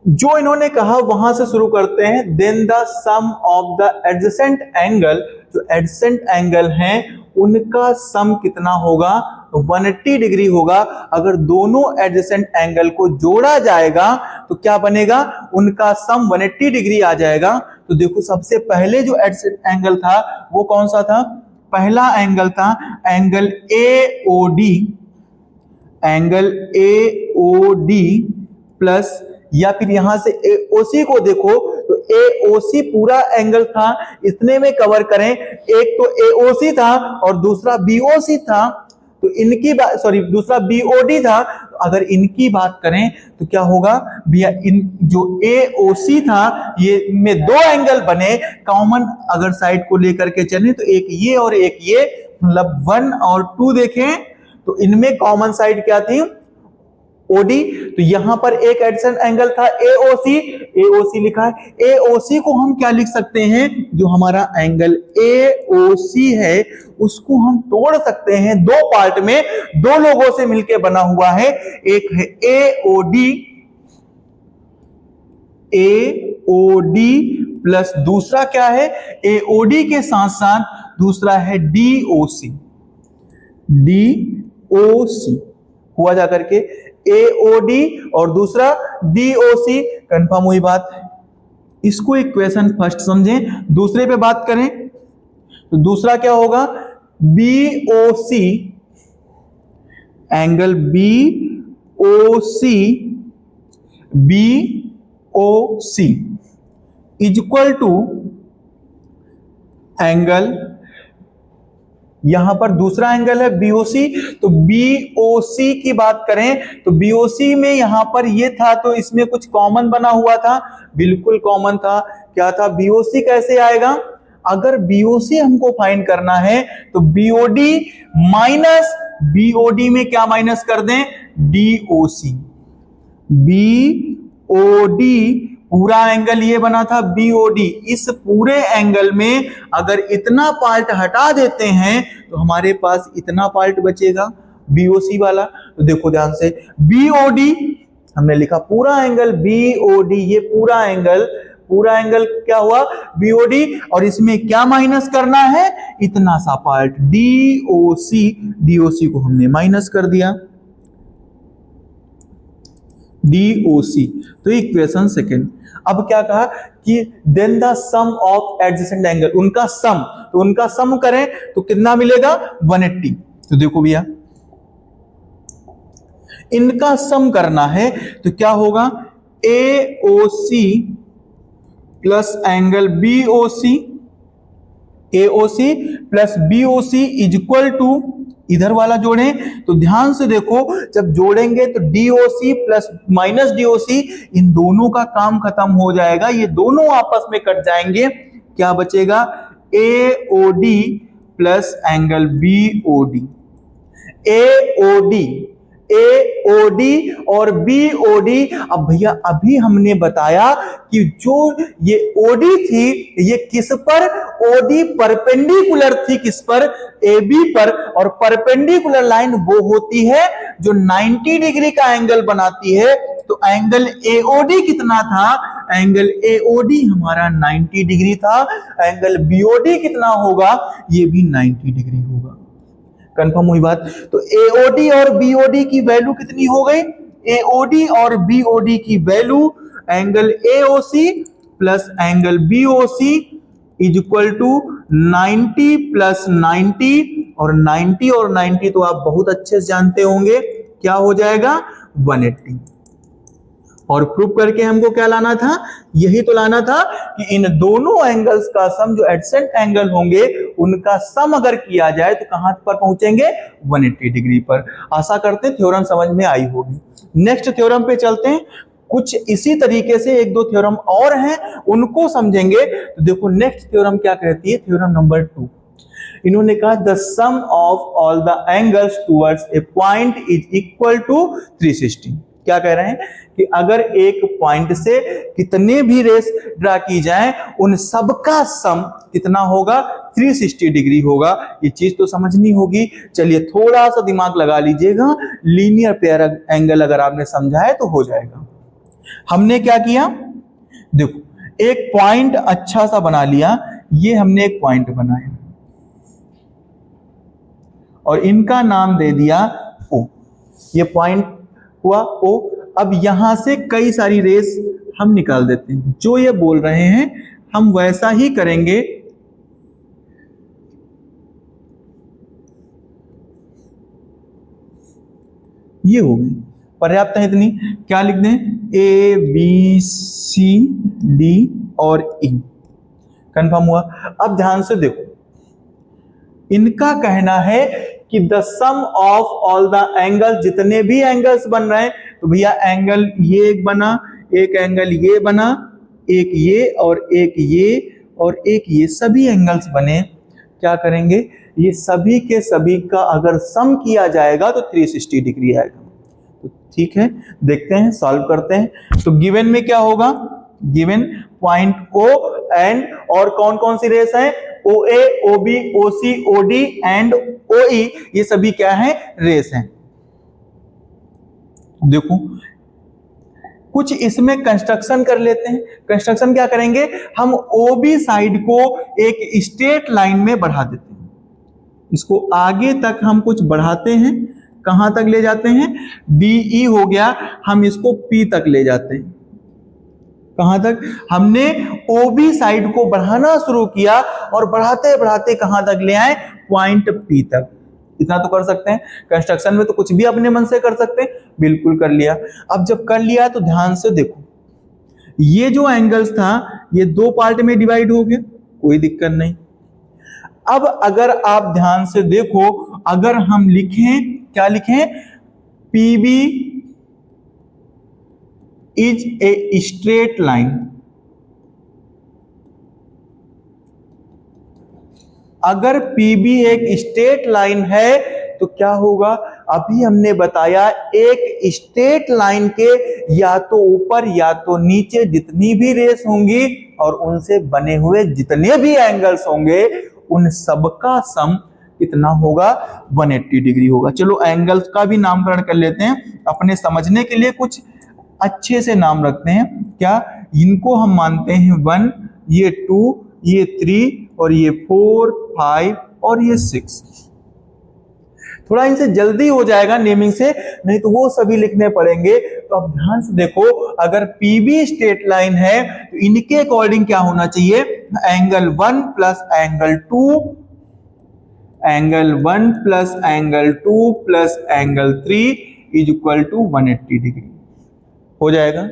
जो इन्होंने कहा वहां से शुरू करते हैं। Then the sum of the adjacent angle, जो एडजेसेंट एंगल हैं उनका सम कितना होगा, 180 डिग्री होगा। अगर दोनों एडजेसेंट एंगल को जोड़ा जाएगा तो क्या बनेगा, उनका सम 180 डिग्री आ जाएगा। तो देखो सबसे पहले जो एडजेसेंट एंगल था वो कौन सा था, पहला एंगल था angle AOD, angle AOD plus, या फिर यहां से AOC को देखो तो AOC पूरा एंगल था, इतने में कवर करें। एक तो AOC था और दूसरा BOC था, तो इनकी बात, सॉरी दूसरा BOD था। तो अगर इनकी बात करें तो क्या होगा भैया, इन जो AOC था ये में दो एंगल बने, कॉमन अगर साइड को लेकर के चले तो एक ये और एक ये, मतलब 1 और 2 देखें तो इनमें कॉमन साइड क्या थी, OD। तो यहां पर एक एडजेसेंट एंगल था AOC, AOC लिखा है। AOC को हम क्या लिख सकते हैं, जो हमारा एंगल AOC है उसको हम तोड़ सकते हैं दो पार्ट में, दो लोगों से मिलकर बना हुआ है। एक है AOD प्लस दूसरा क्या है, AOD के साथ साथ दूसरा है DOC, DOC हुआ जाकर के AOD और दूसरा DOC, कंफर्म हुई बात। इसको इक्वेशन फर्स्ट समझें, दूसरे पे बात करें तो दूसरा क्या होगा, BOC, angle BOC is equal to angle, यहां पर दूसरा एंगल है BOC, तो BOC की बात करें तो BOC में यहां पर ये था तो इसमें कुछ कॉमन बना हुआ था, बिल्कुल कॉमन था। क्या था, BOC कैसे आएगा, अगर BOC हमको फाइंड करना है तो BOD माइनस, BOD में क्या माइनस कर दें, DOC। BOD पूरा एंगल ये बना था BOD, इस पूरे एंगल में अगर इतना पार्ट हटा देते हैं तो हमारे पास इतना पार्ट बचेगा BOC वाला। तो देखो ध्यान से, BOD हमने लिखा पूरा एंगल BOD, ये पूरा एंगल क्या हुआ BOD, और इसमें क्या माइनस करना है, इतना सा पार्ट DOC को हमने माइनस कर दिया, DOC। तो इक्वेशन सेकेंड। अब क्या कहा कि then the sum of adjacent angle, उनका सम, तो उनका सम करें तो कितना मिलेगा, 180। तो देखो भैया इनका सम करना है तो क्या होगा, AOC plus angle BOC, AOC plus BOC is equal to, इधर वाला जोड़ें तो ध्यान से देखो, जब जोड़ेंगे तो DOC प्लस माइनस DOC, इन दोनों का काम खत्म हो जाएगा, ये दोनों आपस में कट जाएंगे। क्या बचेगा, AOD plus angle BOD। AOD AOD और BOD। अब भैया अभी हमने बताया कि जो ये OD थी ये किस पर, OD परपेंडिकुलर थी किस पर, AB पर। और परपेंडिकुलर लाइन वो होती है जो 90 डिग्री का एंगल बनाती है। तो एंगल AOD कितना था, एंगल AOD हमारा 90 डिग्री था। एंगल BOD कितना होगा, ये भी 90 डिग्री होगा। कंफर्म हुई बात। तो AOD और BOD की वैल्यू कितनी हो गई, AOD और BOD की value angle AOC plus angle BOC is equal to 90 plus 90, और 90 और 90 तो आप बहुत अच्छे से जानते होंगे क्या हो जाएगा, 180। और प्रूव करके हमको क्या लाना था, यही तो लाना था कि इन दोनों एंगल्स का सम जो एडसेंट एंगल होंगे उनका सम अगर किया जाए तो कहां पर पहुंचेंगे, 180 डिग्री पर। आशा करते हैं थ्योरम समझ में आई होगी। नेक्स्ट थ्योरम पे चलते हैं। कुछ इसी तरीके से एक दो थ्योरम और हैं, उनको समझेंगे। तो देखो नेक्स्ट थ्योरम क्या कहती है, थ्योरम नंबर 2। इन्होंने कहा the sum of all the angles towards a point is equal to 360। क्या कह रहे हैं कि अगर एक पॉइंट से कितने भी रेस ड्रा की जाए उन सबका सम कितना होगा, 360 डिग्री होगा। ये चीज तो समझनी होगी। चलिए थोड़ा सा दिमाग लगा लीजिएगा, लीनियर पेयर एंगल अगर आपने समझा है तो हो जाएगा। हमने क्या किया, देखो एक पॉइंट अच्छा सा बना लिया, ये हमने एक पॉइंट बनाया और इनका नाम दे दिया O। ये पॉइंट हुआ O। अब यहां से कई सारी रेस हम निकाल देते हैं। जो ये बोल रहे हैं हम वैसा ही करेंगे। ये हो गई, पर्याप्त है इतनी। क्या लिख दें, A B C D और E। कंफर्म हुआ। अब ध्यान से देखो, इनका कहना है कि the sum of all the angles, जितने भी एंगल्स बन रहे हैं, तो भैया एंगल ये एक बना, एक एंगल ये बना, एक ये और एक ये और एक ये, सभी एंगल्स बने। क्या करेंगे, ये सभी के सभी का अगर सम किया जाएगा तो 360 डिग्री आएगा। तो ठीक है, देखते हैं, सॉल्व करते हैं। तो गिवन में क्या होगा, गिवन पॉइंट O एंड और कौन कौन सी रेस है, OA, OB, OC, OD and OE, ये सभी क्या है, रेस हैं। देखो कुछ इसमें कंस्ट्रक्शन कर लेते हैं। कंस्ट्रक्शन क्या करेंगे, हम OB साइड को एक स्ट्रेट लाइन में बढ़ा देते हैं। इसको आगे तक हम कुछ बढ़ाते हैं, कहां तक ले जाते हैं, DE हो गया, हम इसको P तक ले जाते हैं। कहां तक, हमने OB साइड को बढ़ाना शुरू किया और बढ़ाते बढ़ाते कहां तक ले आए, पॉइंट P तक। इतना तो कर सकते हैं। कंस्ट्रक्शन में तो कुछ भी अपने मन से कर सकते हैं, बिल्कुल कर लिया। अब जब कर लिया तो ध्यान से देखो, ये जो एंगल्स था ये दो पार्ट में डिवाइड हो गया, कोई दिक्कत नहीं। अब अगर आप ध्यान से देखो, अगर हम लिखें, क्या लिखें, PB is a straight line. अगर PB एक स्ट्रेट लाइन है तो क्या होगा, अभी हमने बताया एक स्ट्रेट लाइन के या तो ऊपर या तो नीचे जितनी भी रेस होंगी और उनसे बने हुए जितने भी एंगल्स होंगे उन सबका सम कितना होगा, 180 डिग्री होगा। चलो एंगल्स का भी नामकरण कर लेते हैं, अपने समझने के लिए कुछ अच्छे से नाम रखते हैं। क्या, इनको हम मानते हैं 1, ये 2, ये 3 और ये 4, 5 और ये 6। थोड़ा इनसे जल्दी हो जाएगा नेमिंग से, नहीं तो वो सभी लिखने पड़ेंगे। तो अब ध्यान से देखो, अगर PB स्ट्रेट लाइन है तो इनके अकॉर्डिंग क्या होना चाहिए, angle 1 plus angle 2, angle 1 plus angle 2 plus angle 3 is equal to 180 degree हो जाएगा।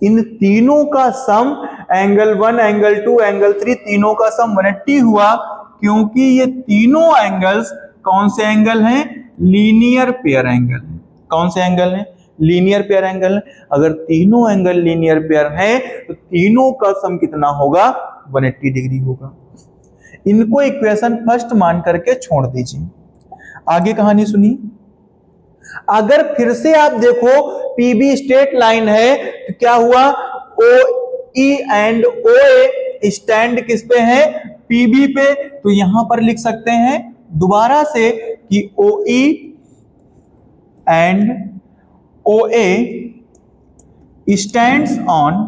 इन तीनों का सम, एंगल 1, एंगल 2, एंगल 3, तीनों का सम 180 हुआ, क्योंकि ये तीनों एंगल्स कौन से एंगल हैं, लीनियर पेयर एंगल हैं। कौन से एंगल हैं, लीनियर पेयर एंगल हैं। अगर तीनों एंगल लीनियर पेयर हैं तो तीनों का सम कितना होगा, 180 डिग्री होगा। इनको इक्वेशन फर्स्ट मान करके छोड़ दीजिए। आगे कहानी सुनिए। अगर फिर से आप देखो पीबी स्ट्रेट लाइन है तो क्या हुआ, ओ E and O A stand किस पे है, पीबी पे। तो यहां पर लिख सकते हैं दोबारा से कि O E and O A stands on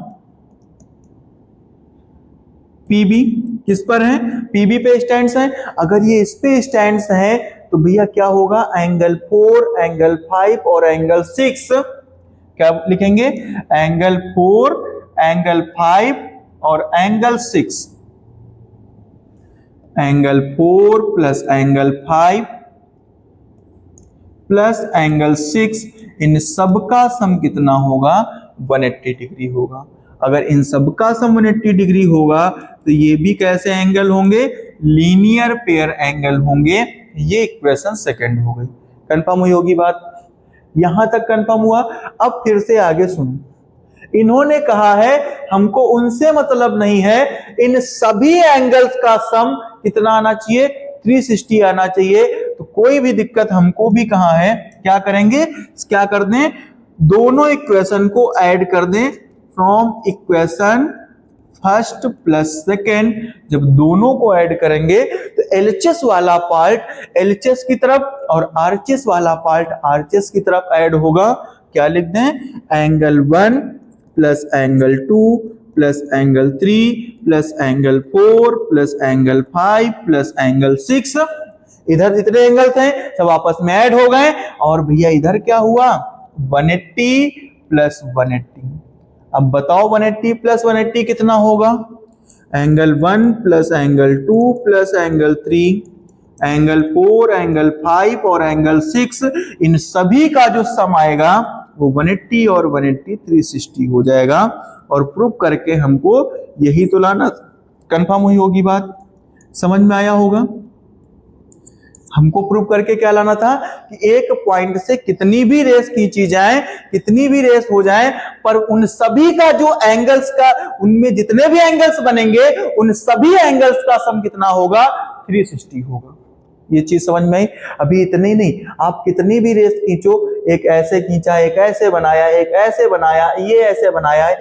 PB. किस पर है, पीबी पे स्टैंड्स हैं। अगर ये इस पे स्टैंड्स हैं तो भैया क्या होगा, एंगल 4, एंगल 5 और एंगल 6 क्या लिखेंगे, एंगल 4, एंगल 5 और angle 6। Angle 4 plus angle 5 plus angle 6, इन सब का सम कितना होगा, 180 डिग्री होगा। अगर इन सब का सम 180 डिग्री होगा तो ये भी कैसे एंगल होंगे, लीनियर पेयर एंगल होंगे। ये इक्वेशन सेकंड हो गई। कंफर्म हुई होगी बात, यहां तक कंफर्म हुआ। अब फिर से आगे सुनो, इन्होंने कहा है हमको उनसे मतलब नहीं है, इन सभी एंगल्स का सम कितना आना चाहिए, 360 आना चाहिए। तो कोई भी दिक्कत हमको भी कहां है, क्या करेंगे, क्या कर दें, दोनों इक्वेशन को ऐड कर दें from equation first plus second. जब दोनों को ऐड करेंगे तो एलएचएस वाला पार्ट एलएचएस की तरफ और आरएचएस वाला पार्ट आरएचएस की तरफ ऐड होगा। क्या लिख दें, angle 1 plus angle 2 plus angle 3 plus angle 4 plus angle 5 plus angle 6। इधर जितने एंगल्स हैं सब आपस में ऐड हो गए और भैया इधर क्या हुआ, 180 प्लस 180। अब बताओ 180 प्लस 180 कितना होगा, angle 1 plus angle 2 plus angle 3, angle 4, angle 5 और एंगल 6, इन सभी का जो सम आएगा वो 180 और 180 360 हो जाएगा। और प्रूव करके हमको यही तो लाना। कंफर्म हुई होगी बात, समझ में आया होगा। हमको प्रूव करके क्या लाना था कि एक पॉइंट से कितनी भी रेस खींची जाए, कितनी भी रेस हो जाए, पर उन सभी का जो एंगल्स का, उनमें जितने भी एंगल्स बनेंगे उन सभी एंगल्स का सम कितना होगा, 360 होगा। ये चीज समझ में आई। अभी इतने ही नहीं, आप कितनी भी रेस खींचो, एक ऐसे खींचा, एक ऐसे बनाया, एक ऐसे बनाया, ये ऐसे बनाया,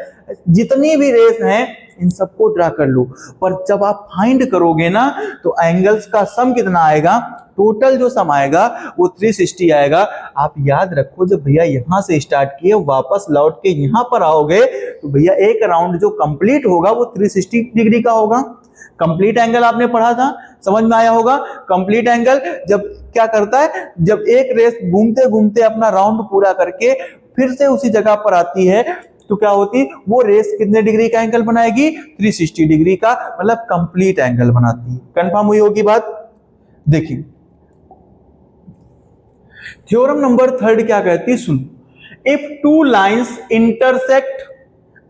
जितनी भी रेस हैं इन सबको ड्रा कर लो। पर जब आप फाइंड करोगे ना तो एंगल्स का सम कितना आएगा, टोटल जो सम आएगा वो 360 आएगा। आप याद रखो, जब भैया यहां से स्टार्ट किए वापस लौट के यहां पर आओगे तो भैया एक राउंड जो कंप्लीट होगा वो 360 डिग्री का होगा। कंप्लीट एंगल आपने पढ़ा था, समझ में आया होगा। कंप्लीट एंगल जब क्या करता है, जब एक रेस घूमते घूमते अपना राउंड पूरा करके फिर से उसी जगह पर आती है तो क्या होती, वो रेस कितने डिग्री का एंगल बनाएगी, 360 डिग्री का, मतलब कंप्लीट एंगल बनाती है। कंफर्म हुई होगी बात। देखिए थ्योरम नंबर 3 क्या कहती है, सुन, इफ टू लाइंस इंटरसेक्ट,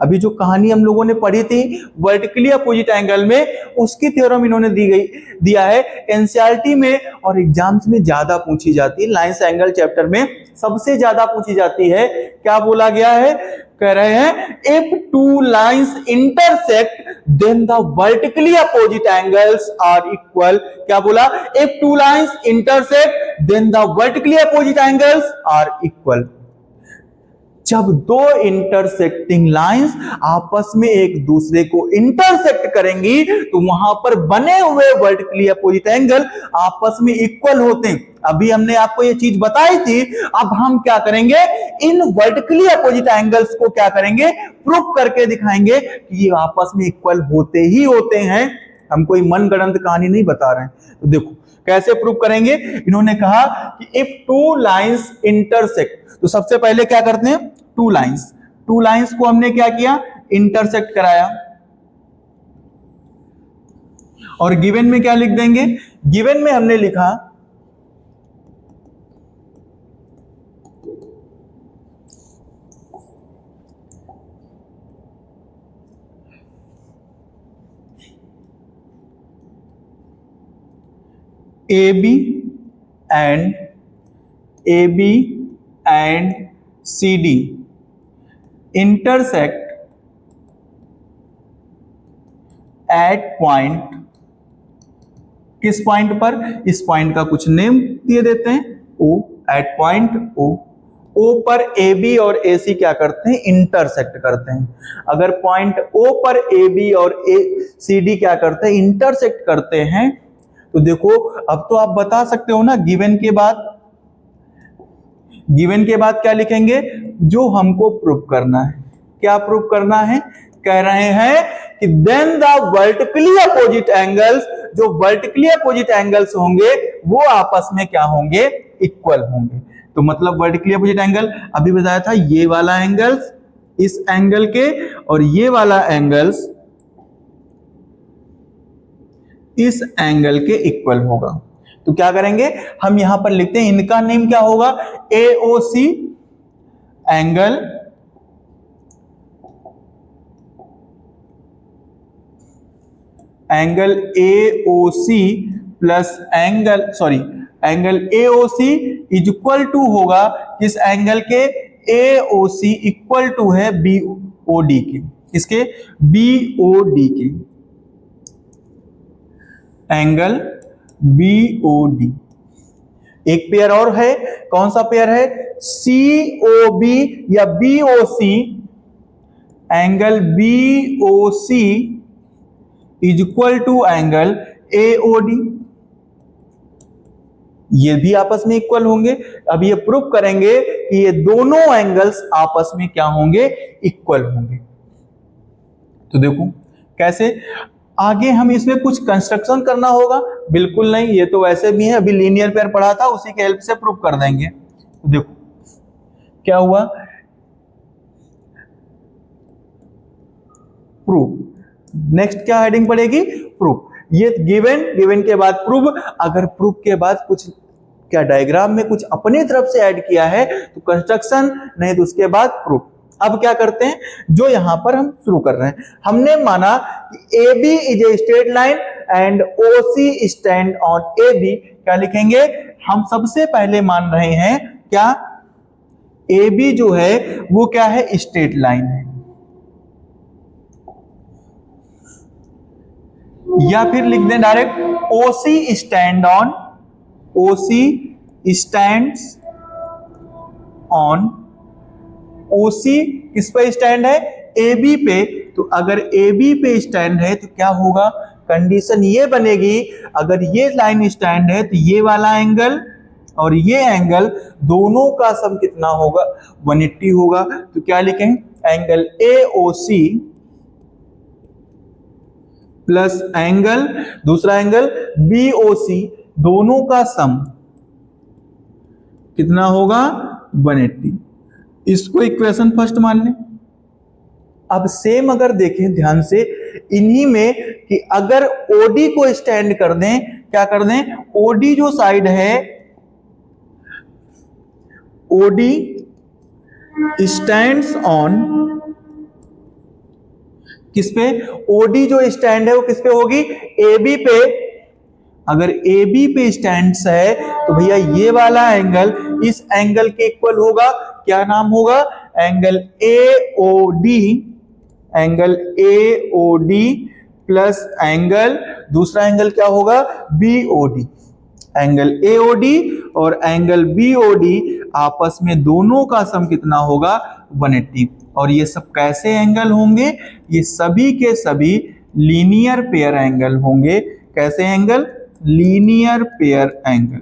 अभी जो कहानी हम लोगों ने पढ़ी थी वर्टिकली अपोजिट एंगल में, उसकी थ्योरम इन्होंने दिया है एनसीईआरटी में और एग्जाम्स में ज्यादा पूछी जाती है। लाइंस एंगल चैप्टर में सबसे ज्यादा पूछी जाती है। क्या बोला गया है, कह रहे हैं if two lines intersect then the vertically opposite angles are equal. क्या बोला, if two lines intersect then the vertically opposite angles are equal. जब दो इंटरसेक्टिंग लाइंस आपस में एक दूसरे को इंटरसेक्ट करेंगी तो वहां पर बने हुए वर्टिकली अपोजिट एंगल आपस में इक्वल होते हैं। अभी हमने आपको ये चीज बताई थी। अब हम क्या करेंगे, इन वर्टिकली अपोजिट एंगल्स को क्या करेंगे, प्रूफ करके दिखाएंगे कि ये आपस में इक्वल होते ही होते हैं। हम कोई मनगढ़ंत कहानी नहीं बता रहे हैं। तो देखो कैसे प्रूफ करेंगे। इन्होंने कहा कि इफ टू लाइंस इंटरसेक्ट, तो सबसे पहले क्या करते हैं, टू लाइंस को हमने क्या किया, इंटरसेक्ट कराया। और गिवन में क्या लिख देंगे, गिवन में हमने लिखा AB and CD intersect at point किस पॉइंट पर? इस पॉइंट का कुछ नेम दे देते हैं, O, एट पॉइंट O पर AB और AC क्या करते हैं? इंटरसेक्ट करते हैं। अगर पॉइंट O पर AB और CD क्या करते हैं? इंटरसेक्ट करते हैं। तो देखो अब तो आप बता सकते हो ना, गिवन के बाद क्या लिखेंगे? जो हमको प्रूव करना है। क्या प्रूव करना है? कह रहे हैं कि then the vertically opposite angles, जो वर्टिकली अपोजिट एंगल्स होंगे वो आपस में क्या होंगे? इक्वल होंगे। तो मतलब वर्टिकली अपोजिट एंगल अभी बताया था, ये वाला एंगल्स इस एंगल के और ये वाला एंगल्स इस एंगल के इक्वल होगा। तो क्या करेंगे हम यहां पर लिखते हैं, इनका नेम क्या होगा? AOC angle AOC plus angle AOC is equal to होगा किस एंगल के? AOC इक्वल टू है BOD के। किसके? BOD के। Angle BOD। एक पेयर और है, कौन सा पेयर है? COB या BOC। Angle BOC is equal to angle AOD। ये भी आपस में इक्वल होंगे। अब ये प्रूव करेंगे कि ये दोनों एंगल्स आपस में क्या होंगे? इक्वल होंगे। तो देखो कैसे आगे हम इसमें कुछ कंस्ट्रक्शन करना होगा? बिल्कुल नहीं, ये तो वैसे भी है, अभी लीनियर पेयर पढ़ा था, उसी के हेल्प से प्रूव कर देंगे। तो देखो क्या हुआ? प्रूव। नेक्स्ट क्या हेडिंग पड़ेगी? प्रूव। ये गिवन के बाद प्रूव। अगर प्रूव के बाद कुछ क्या डायग्राम में कुछ अपनी तरफ से ऐड किया है तो कंस्ट्रक्शन, नहीं तो उसके बाद प्रूव। अब क्या करते हैं, जो यहां पर हम शुरू कर रहे हैं, हमने माना कि AB is a straight line and OC stand on AB। क्या लिखेंगे? हम सबसे पहले मान रहे हैं क्या? AB जो है वो क्या है? स्ट्रेट लाइन है। या फिर लिख दें direct OC stands on. OC किस पे स्टैंड है? AB पे। तो अगर AB पे स्टैंड है तो क्या होगा? कंडीशन ये बनेगी, अगर ये लाइन स्टैंड है तो ये वाला एंगल और ये एंगल दोनों का सम कितना होगा? 180 होगा। तो क्या लिखें? एंगल AOC प्लस एंगल, दूसरा एंगल BOC, दोनों का सम कितना होगा? 180। इसको इक्वेशन फर्स्ट मान लें। अब सेम अगर देखें ध्यान से इन्हीं में कि अगर OD को स्टैंड कर दें, क्या कर दें? OD जो साइड है, OD स्टैंड्स ऑन किस पे? OD जो स्टैंड है वो किस पे होगी? AB पे। अगर AB पे स्टैंड्स है तो भैया ये वाला एंगल इस एंगल के इक्वल होगा। क्या नाम होगा? एंगल AOD प्लस एंगल, दूसरा एंगल क्या होगा? BOD। एंगल AOD और एंगल BOD आपस में दोनों का सम कितना होगा? 180। और ये सब कैसे एंगल होंगे? ये सभी के सभी लीनियर पेयर एंगल होंगे। कैसे एंगल? Linear pair angle.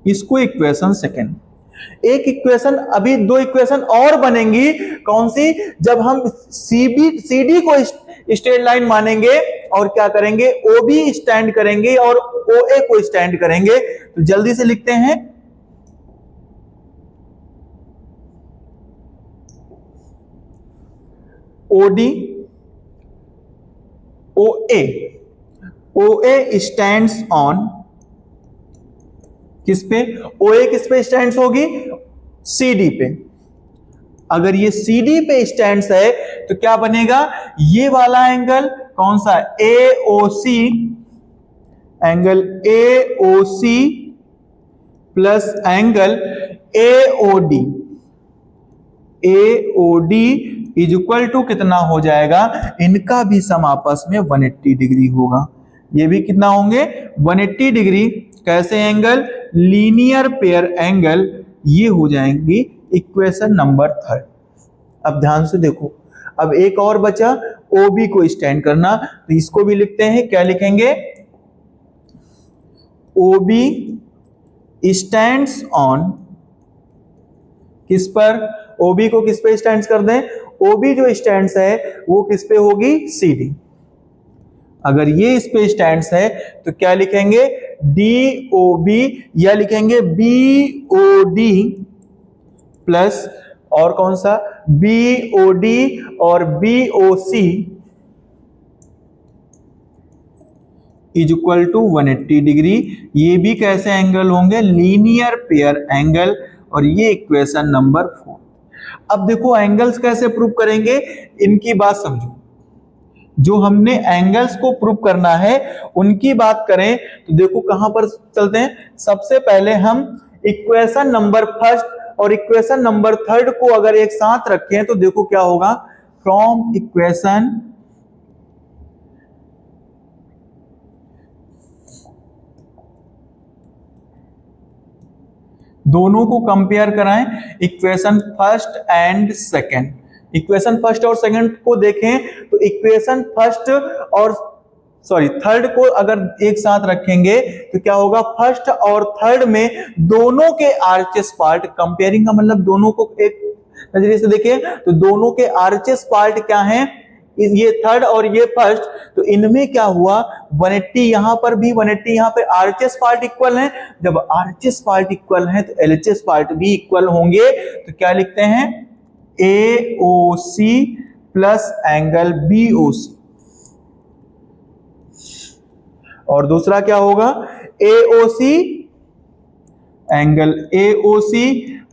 इसको इक्वेशन सेकेंड। एक इक्वेशन, अभी दो इक्वेशन और बनेंगी। कौन सी? जब हम CD को स्ट्रेट लाइन मानेंगे और क्या करेंगे? OB स्टैंड करेंगे और OA को स्टैंड करेंगे। तो जल्दी से लिखते हैं, OD OA स्टैंड्स ऑन किस पे? OA किस पे स्टैंड्स होगी? CD पे। अगर ये CD पे स्टैंड्स है तो क्या बनेगा? ये वाला एंगल कौन सा? AOC, angle AOC plus angle AOD is equal to कितना हो जाएगा? इनका भी सम आपस में 180 डिग्री होगा। ये भी कितना होंगे 180 डिग्री। कैसे एंगल? Linear pair angle. ये हो जाएंगी इक्वेशन नंबर 3। अब ध्यान से देखो, अब एक और बचा OB को स्टैंड करना, तो इसको भी लिखते हैं। क्या लिखेंगे? OB स्टैंड्स ऑन, किस पर? OB को किस पे स्टैंड्स कर दें? OB जो स्टैंड्स है वो किस पे होगी? CD। अगर ये इस पे स्टैंड्स है तो क्या लिखेंगे? DOB, या लिखेंगे BOD प्लस और कौन सा? BOD और BOC is equal to 180 degree. ये भी कैसे एंगल होंगे? Linear pair angle. और ये इक्वेशन नंबर 4। अब देखो एंगल्स कैसे प्रूव करेंगे, इनकी बात समझो। जो हमने एंगल्स को प्रूव करना है उनकी बात करें तो देखो कहां पर चलते हैं। सबसे पहले हम इक्वेशन नंबर 1 और इक्वेशन नंबर 3 को अगर एक साथ रखें तो देखो क्या होगा। फ्रॉम इक्वेशन दोनों को कंपेयर कराएं, इक्वेशन 1 एंड 2। इक्वेशन 1 और 2 को देखें तो इक्वेशन 1 और 3 को अगर एक साथ रखेंगे तो क्या होगा? 1 और 3 में दोनों के आरएचएस पार्ट, कंपेयरिंग का मतलब दोनों को एक नजरिए से देखें तो दोनों के आरएचएस पार्ट क्या हैं? ये 3 और ये 1, तो इनमें क्या हुआ? 180 यहां पर भी 180, यहां पे आरएचएस पार्ट इक्वल हैं। जब आरएचएस पार्ट इक्वल हैं तो एलएचएस पार्ट भी इक्वल होंगे। तो क्या लिखते हैं? AOC plus angle BOC। और दूसरा क्या होगा? AOC angle AOC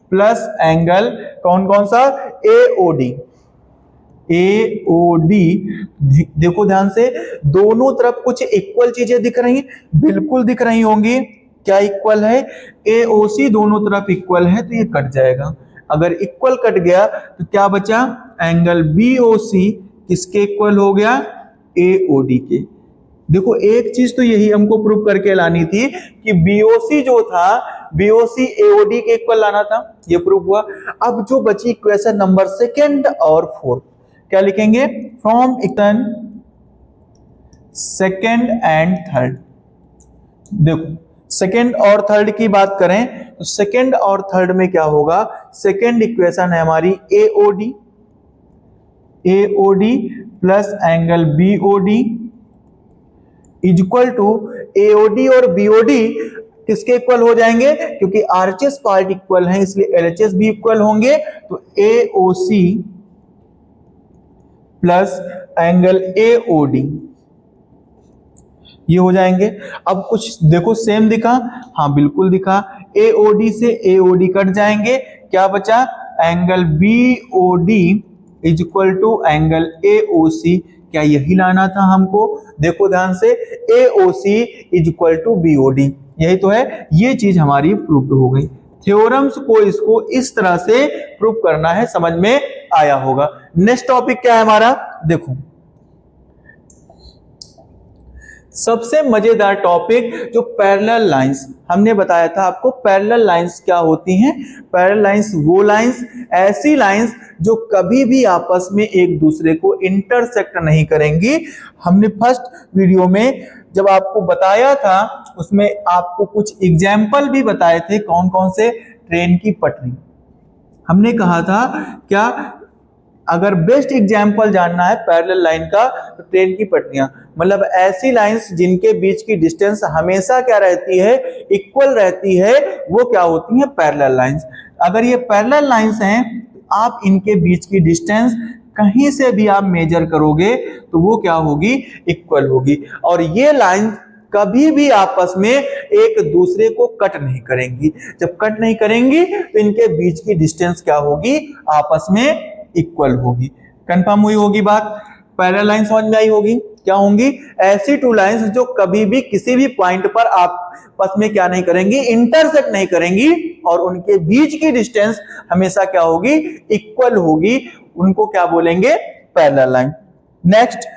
plus angle कौन कौन सा? AOD। AOD देखो ध्यान से, दोनों तरफ कुछ इक्वल चीजें दिख रही हैं, बिल्कुल दिख रही होंगी। क्या इक्वल है? AOC दोनों तरफ इक्वल है तो ये कट जाएगा। अगर इक्वल कट गया तो क्या बचा? एंगल BOC किसके इक्वल हो गया? AOD के। देखो एक चीज तो यही हमको प्रूव करके लानी थी कि BOC जो था BOC AOD के इक्वल लाना था, ये प्रूव हुआ। अब जो बची इक्वेशन नंबर 2 और 4, क्या लिखेंगे? From equation 2 and 3। देखो 2 और 3 की बात करें तो 2 और 3 में क्या होगा? सेकेंड इक्वेशन है हमारी AOD plus angle BOD is equal to AOD और BOD किसके इक्वल हो जाएंगे? क्योंकि आरएचएस पार्ट इक्वल हैं इसलिए एलएचएस भी इक्वल होंगे। तो AOC प्लस एंगल AOD ये हो जाएंगे। अब कुछ देखो सेम दिखा? हाँ बिल्कुल दिखा। AOD से AOD कट जाएंगे, क्या बचा? Angle BOD is equal to angle AOC। क्या यही लाना था हमको? देखो ध्यान से, AOC is equal to BOD, यही तो है। ये चीज हमारी प्रूव्ड हो गई। थ्योरम्स को इसको इस तरह से प्रूव करना है, समझ में आया होगा। नेक्स्ट टॉपिक क्या है हमारा? देखो सबसे मजेदार टॉपिक जो पैरेलल लाइंस, हमने बताया था आपको पैरेलल लाइंस क्या होती हैं। पैरेलल लाइंस वो लाइंस, ऐसी लाइंस जो कभी भी आपस में एक दूसरे को इंटरसेक्ट नहीं करेंगी। हमने फर्स्ट वीडियो में जब आपको बताया था उसमें आपको कुछ एग्जाम्पल भी बताए थे। कौन कौन से? ट्रेन की पटरी। हमने कहा था क्या, अगर बेस्ट एग्जाम्पल जानना है पैरेलल लाइन का तो ट्रेन की पटरियां, मतलब ऐसी लाइंस जिनके बीच की डिस्टेंस हमेशा क्या रहती है? इक्वल रहती है, वो क्या होती हैं? Parallel lines. अगर ये पैरेलल लाइंस हैं तो आप इनके बीच की डिस्टेंस कहीं से भी आप मेजर करोगे तो वो क्या होगी? इक्वल होगी। और ये लाइन कभी भी आपस में एक दूसरे को कट नहीं करेंगी। जब कट नहीं करेंगी तो इनके बीच की डिस्टेंस क्या होगी? आपस में इक्वल होगी। कंफर्म हुई होगी बात? पैरेलल लाइन समझ में आई होगी। क्या होंगी? ऐसी टू लाइंस जो कभी भी किसी भी पॉइंट पर आपस में क्या नहीं करेंगी? इंटरसेक्ट नहीं करेंगी, और उनके बीच की डिस्टेंस हमेशा क्या होगी? इक्वल होगी। उनको क्या बोलेंगे? Parallel line. नेक्स्ट,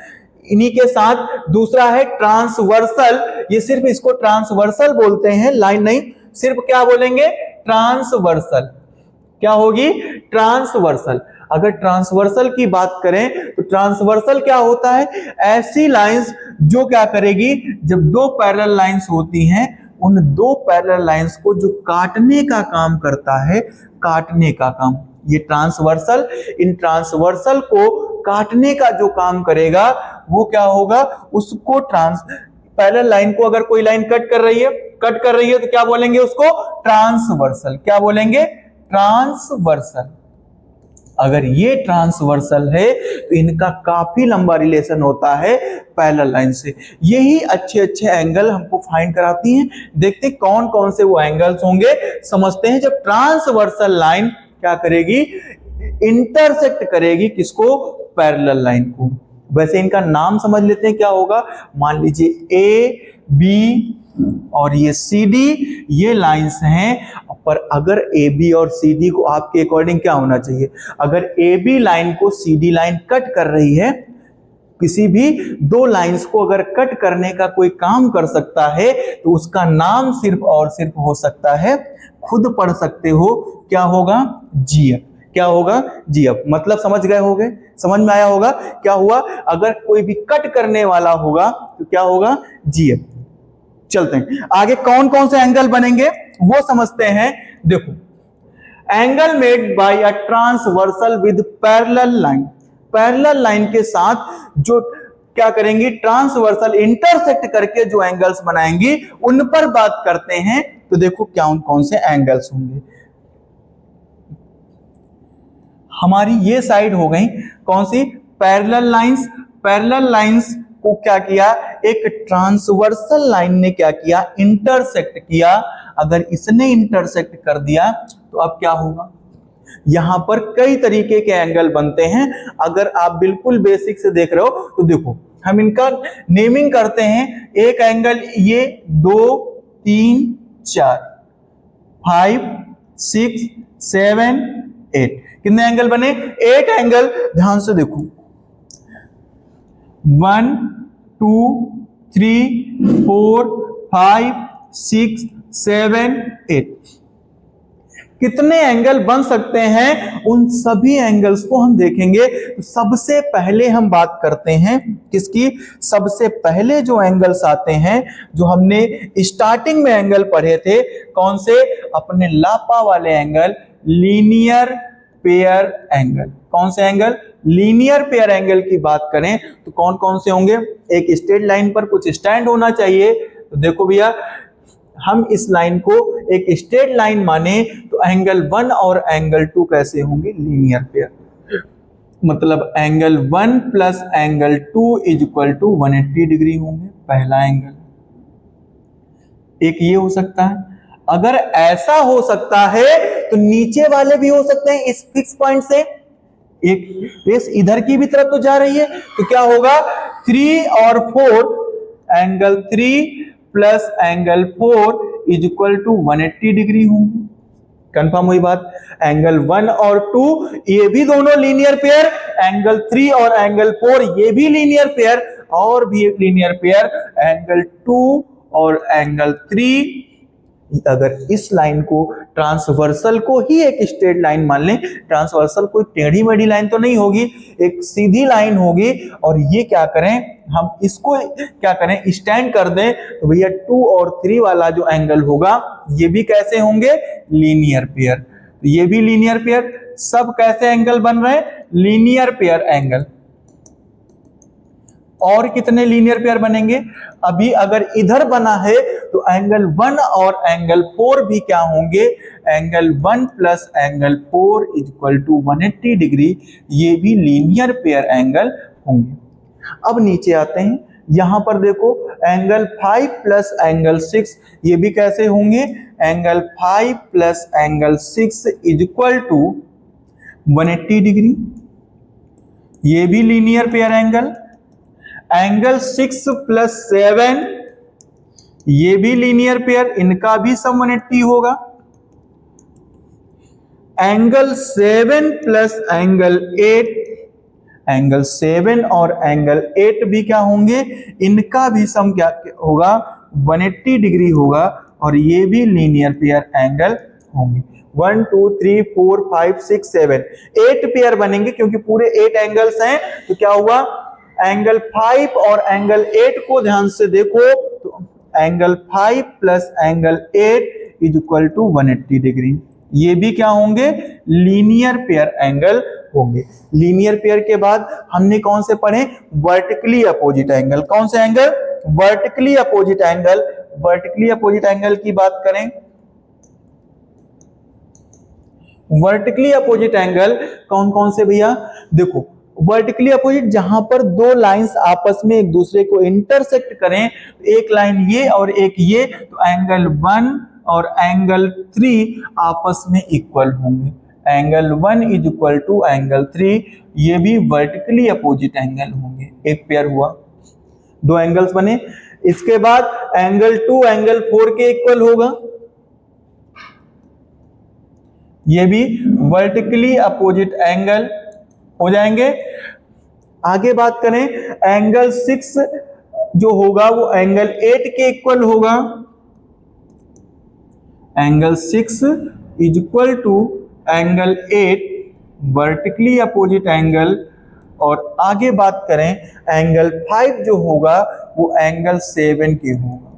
इन्हीं के साथ दूसरा है ट्रांसवर्सल, ये सिर्फ इसको ट्रांसवर्सल बोलते हैं, लाइन नहीं, सिर्फ क्या बोलेंगे, ट्रांसवर्सल। क्या होगी, ट्रांसवर्सल। अगर ट्रांसवर्सल की बात करें तो ट्रांसवर्सल क्या होता है, ऐसी लाइंस जो क्या करेगी, जब दो पैरेलल लाइंस होती हैं, उन दो पैरेलल लाइंस को जो काटने का काम करता है, काटने का काम, ये ट्रांसवर्सल, इन ट्रांसवर्सल को काटने का जो काम करेगा वो क्या होगा, उसको पैरेलल लाइन को अगर कोई लाइन कट कर रही है तो क्या बोलेंगे उसको, ट्रांसवर्सल। क्या बोलेंगे, ट्रांसवर्सल। अगर ये ट्रांसवर्सल है तो इनका काफी लंबा रिलेशन होता है पैरेलल लाइन से। यही अच्छे अच्छे एंगल हमको फाइंड कराती हैं। देखते हैं कौन कौन से वो एंगल्स होंगे, समझते हैं। जब ट्रांसवर्सल लाइन क्या करेगी, इंटरसेक्ट करेगी किसको, पैरेलल लाइन को। वैसे इनका नाम समझ लेते हैं क्या होगा। मान लीजिए ए बी और ये सी डी, ये लाइंस हैं। पर अगर ए बी और सी डी को आपके अकॉर्डिंग क्या होना चाहिए, अगर ए बी लाइन को सी डी लाइन कट कर रही है, किसी भी दो लाइंस को अगर कट करने का कोई काम कर सकता है तो उसका नाम सिर्फ और सिर्फ हो सकता है, खुद पढ़ सकते हो, क्या होगा, जीएफ। क्या होगा, जीएफ। मतलब समझ गए होगे, समझ में आया होगा क्या हुआ। अगर कोई भी कट करने वाला होगा तो क्या होगा, जीएफ। चलते हैं आगे, कौन कौन से एंगल बनेंगे वो समझते हैं। देखो, angle made by a transversal with parallel line, parallel line के साथ जो क्या करेंगी, ट्रांसवर्सल इंटरसेक्ट करके जो एंगल्स बनाएंगी उन पर बात करते हैं। तो देखो क्या कौन से एंगल्स होंगे। हमारी ये साइड हो गई कौन सी, पैरेलल लाइंस। पैरेलल लाइंस को क्या किया, एक ट्रांसवर्सल लाइन ने क्या किया, इंटरसेक्ट किया। अगर इसने इंटरसेक्ट कर दिया तो अब क्या होगा, यहां पर कई तरीके के एंगल बनते हैं। अगर आप बिल्कुल बेसिक से देख रहे हो तो देखो, हम इनका नेमिंग करते हैं। एक एंगल ये 2 3 4 5 6 7 8, कितने एंगल बने, 8 एंगल। ध्यान से देखो, 1 2 3 4 5 6 7 8, कितने एंगल बन सकते हैं, उन सभी एंगल्स को हम देखेंगे। सबसे पहले हम बात करते हैं किसकी, सबसे पहले जो एंगल्स आते हैं, जो हमने स्टार्टिंग में एंगल पढ़े थे, कौन से, अपने लापा वाले एंगल, लीनियर पेयर एंगल। कौन से एंगल, लीनियर पेयर एंगल की बात करें तो कौन कौन से होंगे। एक स्ट्रेट लाइन पर कुछ स्टैंड होना चाहिए। तो देखो भैया, हम इस लाइन को एक स्ट्रेट लाइन माने तो एंगल 1 और एंगल 2 कैसे होंगे, लीनियर पेयर। मतलब angle 1 plus angle 2 is equal to 180 degree होंगे, पहला एंगल। एक ये हो सकता है। अगर ऐसा हो सकता है तो नीचे वाले भी हो सकते हैं इस फिक्स पॉइंट से। एक रेस इधर की भी तरफ तो जा रही है, तो क्या होगा, 3 और 4, angle 3 plus angle 4 is equal to 180 degree होंगे। कंफर्म हुई बात। एंगल 1 और 2 ये भी दोनों लीनियर पेयर, एंगल 3 और एंगल 4 ये भी लीनियर पेयर, और भी एक लीनियर पेयर एंगल 2 और एंगल 3। अगर इस लाइन को, ट्रांसवर्सल को ही एक स्ट्रेट लाइन मान लें, ट्रांसवर्सल कोई टेढ़ी मेढ़ी लाइन तो नहीं होगी, एक सीधी लाइन होगी, और ये क्या करें, हम इसको क्या करें, स्टैंड कर दें, तो भैया 2 और 3 वाला जो एंगल होगा ये भी कैसे होंगे, लीनियर पेयर। तो ये भी लीनियर पेयर। सब कैसे एंगल बन रहे हैं, लीनियर पेयर एंगल। और कितने लीनियर पेयर बनेंगे, अभी अगर इधर बना है तो एंगल 1 और एंगल 4 भी क्या होंगे, angle 1 plus angle 4 is equal to 180 degree, ये भी लीनियर पेयर एंगल होंगे। अब नीचे आते हैं, यहां पर देखो एंगल 5 प्लस एंगल 6, ये भी कैसे होंगे, angle 5 plus angle 6 is equal to 180 degree, ये भी linear pair angle. Angle 6 plus 7 ये भी लीनियर पेयर, इनका भी सम 180 होगा। एंगल 7 प्लस एंगल 8 एंगल 7 और एंगल 8 भी क्या होंगे, इनका भी सम क्या होगा, 180 डिग्री होगा और ये भी लीनियर पेयर एंगल होंगे। 1 2 3 4 5 6 7 8 पेयर बनेंगे क्योंकि पूरे 8 एंगल्स हैं। तो क्या हुआ, एंगल 5 और एंगल 8 को ध्यान से देखो तो angle 5 plus angle 8 is equal to 180 degree. ये भी क्या होंगे, लीनियर पेयर एंगल होंगे। लीनियर पेयर के बाद हमने कौन से पढ़े, वर्टिकली अपोजिट एंगल। कौन से angle, vertically opposite angle. Vertically opposite angle की बात करें, वर्टिकली अपोजिट एंगल कौन कौन से भैया, देखो वर्टिकली अपोजिट जहां पर दो लाइंस आपस में एक दूसरे को इंटरसेक्ट करें, एक लाइन ये और एक ये, तो एंगल 1 और एंगल 3 आपस में इक्वल होंगे। Angle 1 is equal to angle 3, ये भी वर्टिकली अपोजिट एंगल होंगे। एक पेयर हुआ, दो एंगल्स बने। इसके बाद एंगल 2 एंगल 4 के इक्वल होगा, ये भी वर्टिकली अपोजिट एंगल हो जाएंगे। आगे बात करें, एंगल 6 जो होगा वो एंगल 8 के इक्वल होगा। Angle 6 is equal to angle 8 vertically opposite angle. और आगे बात करें, एंगल 5 जो होगा वो एंगल 7 के होगा।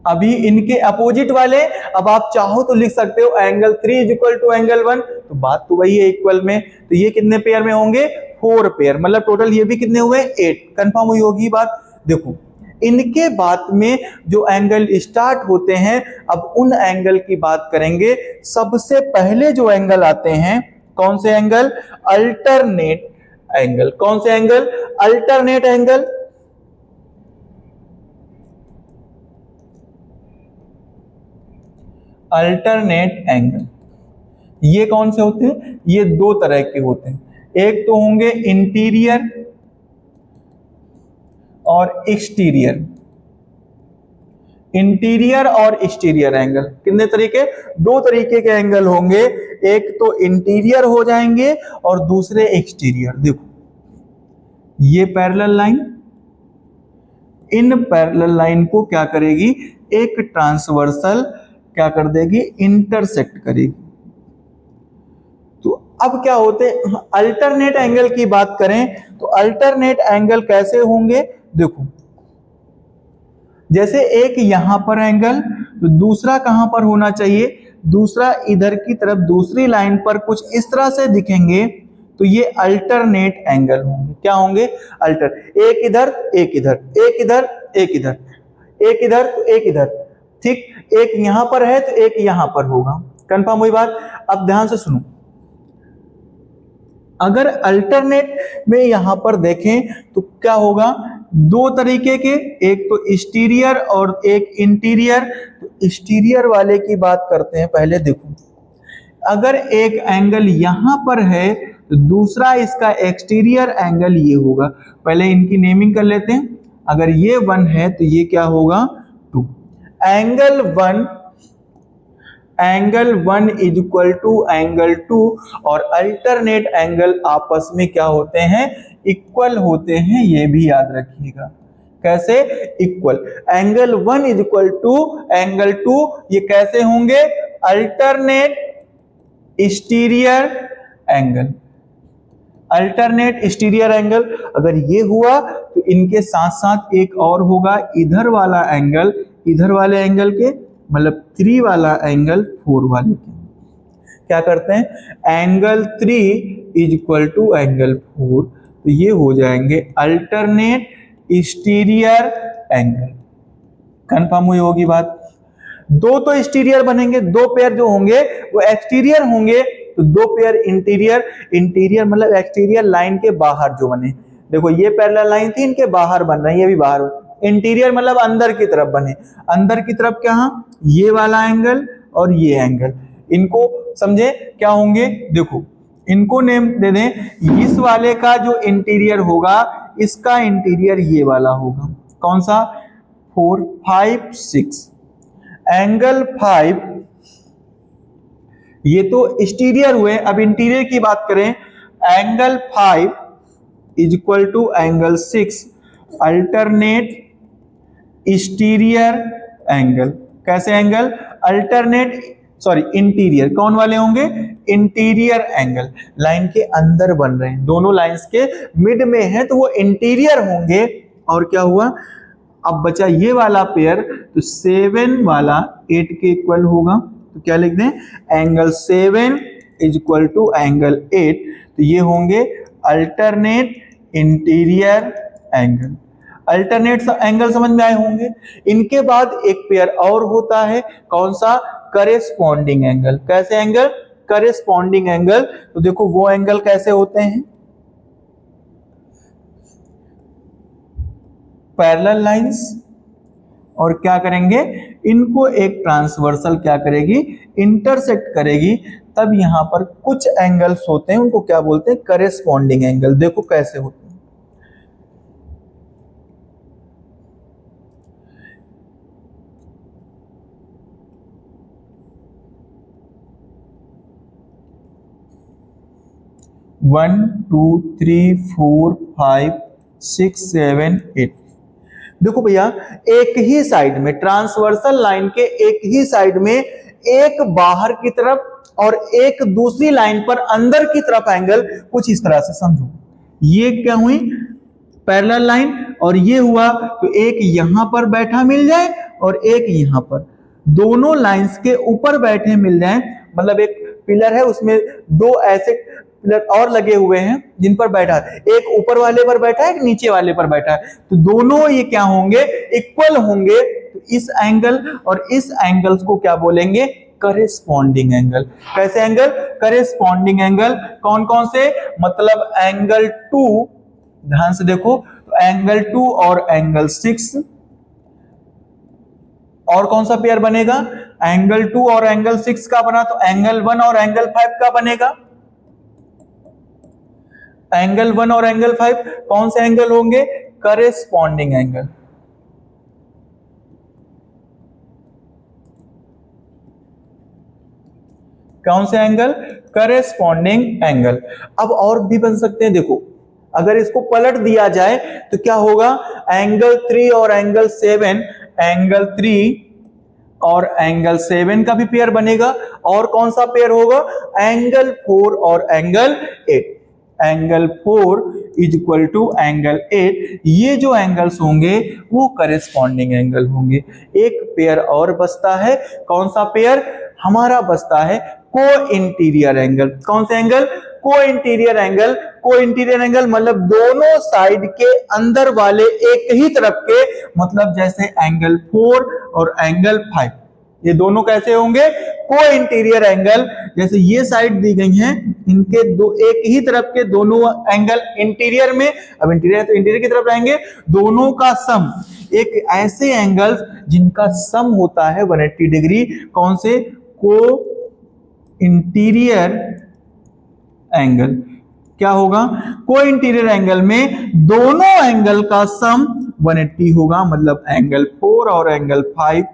अभी इनके अपोजिट वाले, अब आप चाहो तो लिख सकते हो angle 3 is equal to angle 1, तो बात तो वही है इक्वल में। तो ये कितने पेयर में होंगे, 4 पेयर, मतलब टोटल ये भी कितने हुए, 8। कंफर्म हुई होगी बात। देखो इनके बाद में जो एंगल स्टार्ट होते हैं, अब उन एंगल की बात करेंगे। सबसे पहले जो एंगल आते हैं, कौन से एंगल, अल्टरनेट एंगल। कौन से angle, alternate angle. Alternate angle ये कौन से होते हैं, ये दो तरह के होते हैं। एक तो होंगे इंटीरियर और एक्सटीरियर। इंटीरियर और एक्सटीरियर एंगल कितने तरीके, दो तरीके के एंगल होंगे। एक तो इंटीरियर हो जाएंगे और दूसरे एक्सटीरियर। देखो ये parallel line, in parallel line को क्या करेगी, एक ट्रांसवर्सल क्या कर देगी, इंटरसेक्ट करेगी। तो अब क्या होते हैं, अल्टरनेट एंगल की बात करें तो अल्टरनेट एंगल कैसे होंगे, देखो जैसे एक यहां पर एंगल, तो दूसरा कहां पर होना चाहिए, दूसरा इधर की तरफ दूसरी लाइन पर कुछ इस तरह से दिखेंगे, तो ये अल्टरनेट एंगल होंगे। क्या होंगे, अल्टर, एक इधर एक इधर, एक इधर एक इधर, एक इधर तो एक इधर, ठीक, एक यहां पर है तो एक यहां पर होगा। कंफर्म हुई बात। अब ध्यान से सुनो, अगर अल्टरनेट में यहां पर देखें तो क्या होगा, दो तरीके के, एक तो एक्सटीरियर और एक इंटीरियर। तो एक्सटीरियर वाले की बात करते हैं पहले। देखो अगर एक एंगल यहां पर है तो दूसरा इसका एक्सटीरियर एंगल ये होगा। पहले इनकी नेमिंग कर लेते हैं। अगर ये 1 है तो ये क्या होगा, 2। Angle 1 is equal to angle 2 और अल्टरनेट एंगल आपस में क्या होते हैं, इक्वल होते हैं। ये भी याद रखिएगा, कैसे, equal. Angle 1 is equal to angle 2, ये कैसे होंगे, alternate exterior angle. Alternate exterior angle अगर ये हुआ तो इनके साथ साथ एक और होगा, इधर वाला एंगल, इधर वाले एंगल के मतलब 3 वाला एंगल 4 वाले के। क्या करते हैं, angle 3 is equal to angle 4, तो ये हो जाएंगे अल्टरनेट एक्सटीरियर एंगल। कंफर्म हुई होगी बात। दो तो एक्सटीरियर बनेंगे, दो पेयर जो होंगे वो एक्सटीरियर होंगे, तो दो पेयर इंटीरियर। इंटीरियर मतलब एक्सटीरियर लाइन के बाहर जो बने। देखो ये पैरेलल लाइन थी, इनके बाहर बन रहा है, ये भी बाहर। इंटीरियर मतलब अंदर की तरफ बने। अंदर की तरफ क्या, ये वाला एंगल और ये एंगल, इनको समझे क्या होंगे। देखो इनको नेम दे दें, इस वाले का जो इंटीरियर होगा, इसका इंटीरियर ये वाला होगा। कौन सा, 4 5 6। एंगल 5 ये तो एक्सटीरियर हुए। अब इंटीरियर की बात करें angle 5 is equal to angle 6 alternate exterior angle. कैसे एंगल? अल्टरनेट सॉरी इंटीरियर, कौन वाले होंगे? इंटीरियर एंगल, लाइन के अंदर बन रहे हैं, दोनों लाइंस के मिड में है तो वो इंटीरियर होंगे। और क्या हुआ, अब बचा ये वाला पेयर, तो 7 वाला 8 के इक्वल होगा, तो क्या लिख दें? Angle 7 is equal to angle 8, तो ये होंगे alternate interior angle. Alternate angle समझ में आए होंगे। इनके बाद एक पेयर और होता है, कौन सा? Corresponding angle. कैसे एंगल? Corresponding angle. तो देखो वो एंगल कैसे होते हैं, पैरेलल लाइंस, और क्या करेंगे, इनको एक ट्रांसवर्सल क्या करेगी? इंटरसेक्ट करेगी, तब यहां पर कुछ एंगल्स होते हैं, उनको क्या बोलते हैं? Corresponding angle. देखो कैसे होते हैं। One two three four five six seven eight. देखो भैया, एक ही साइड में ट्रांसवर्सल लाइन के एक ही साइड में एक बाहर की तरफ और एक दूसरी लाइन पर अंदर की तरफ एंगल कुछ इस तरह से समझो। ये क्या हुई? पैरेलल लाइन, और ये हुआ तो एक यहां पर बैठा मिल जाए और एक यहां पर, दोनों लाइंस के ऊपर बैठे मिल जाए, मतलब एक पिलर है उसमें दो ऐसे पिलर और लगे हुए हैं जिन पर बैठा है, एक ऊपर वाले पर बैठा है, एक नीचे वाले पर बैठा है, तो दोनों ये क्या होंगे? इक्वल होंगे। तो इस एंगल और इस एंगल्स को क्या बोलेंगे? Corresponding angle. कैसे एंगल? Corresponding angle. कौन कौन से? मतलब एंगल 2, ध्यान से देखो, तो एंगल 2 और एंगल 6, और कौन सा पेयर बनेगा? एंगल 2 और एंगल 6 का बना, तो एंगल 1 और एंगल 5 का बनेगा। एंगल 1 और एंगल 5 कौन से एंगल होंगे? Corresponding angle. कौन से एंगल? Corresponding angle. अब और भी बन सकते हैं, देखो अगर इसको पलट दिया जाए तो क्या होगा? एंगल 3 और एंगल 7, एंगल 3 और एंगल 7 का भी पेयर बनेगा। और कौन सा पेयर होगा? एंगल 4 और angle 8। Angle 4 is equal to angle 8। ये जो एंगल्स होंगे वो करेस्पॉन्डिंग एंगल होंगे। एक पेयर और बचता है, कौन सा पेयर? हमारा बचता है को इंटीरियर एंगल। कौन से एंगल? को इंटीरियर एंगल। को इंटीरियर एंगल मतलब दोनों साइड के अंदर वाले एक ही तरफ के, मतलब जैसे एंगल 4 और एंगल 5, ये दोनों कैसे होंगे? को इंटीरियर एंगल। जैसे ये साइड दी गई हैं, इनके दो एक ही तरफ के दोनों एंगल इंटीरियर में, अब इंटीरियर तो इंटीरियर की तरफ रहेंगे, दोनों का सम, एक ऐसे एंगल जिनका सम होता है 180 डिग्री। कौन से? को इंटीरियर एंगल। क्या होगा? को इंटीरियर एंगल में दोनों एंगल का सम 180 होगा, मतलब एंगल 4 और एंगल 5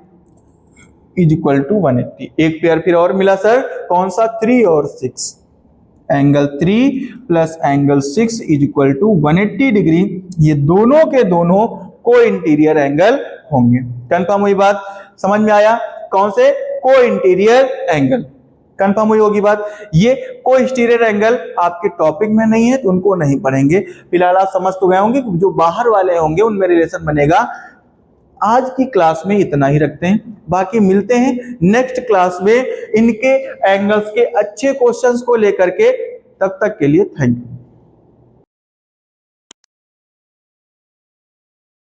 इज इक्वल टू 180। एक पेयर फिर और मिला सर, कौन सा? 3 और 6। Angle 3 plus angle 6 is equal to 180 degree. ये दोनों के दोनों को इंटीरियर एंगल होंगे। कंफर्म हुई बात? समझ में आया? कौन से? को इंटीरियर एंगल। कंफर्म हुई होगी बात। ये को एक्सटीरियर एंगल आपके टॉपिक में नहीं है तो उनको नहीं पढ़ेंगे। फिलहाल आप समझ तो गए होंगे, जो बाहर वाले होंगे उनमें रिलेशन बनेगा। आज की क्लास में इतना ही रखते हैं, बाकी मिलते हैं नेक्स्ट क्लास में इनके एंगल्स के अच्छे क्वेश्चंस को लेकर के। तब तक के लिए थैंक यू।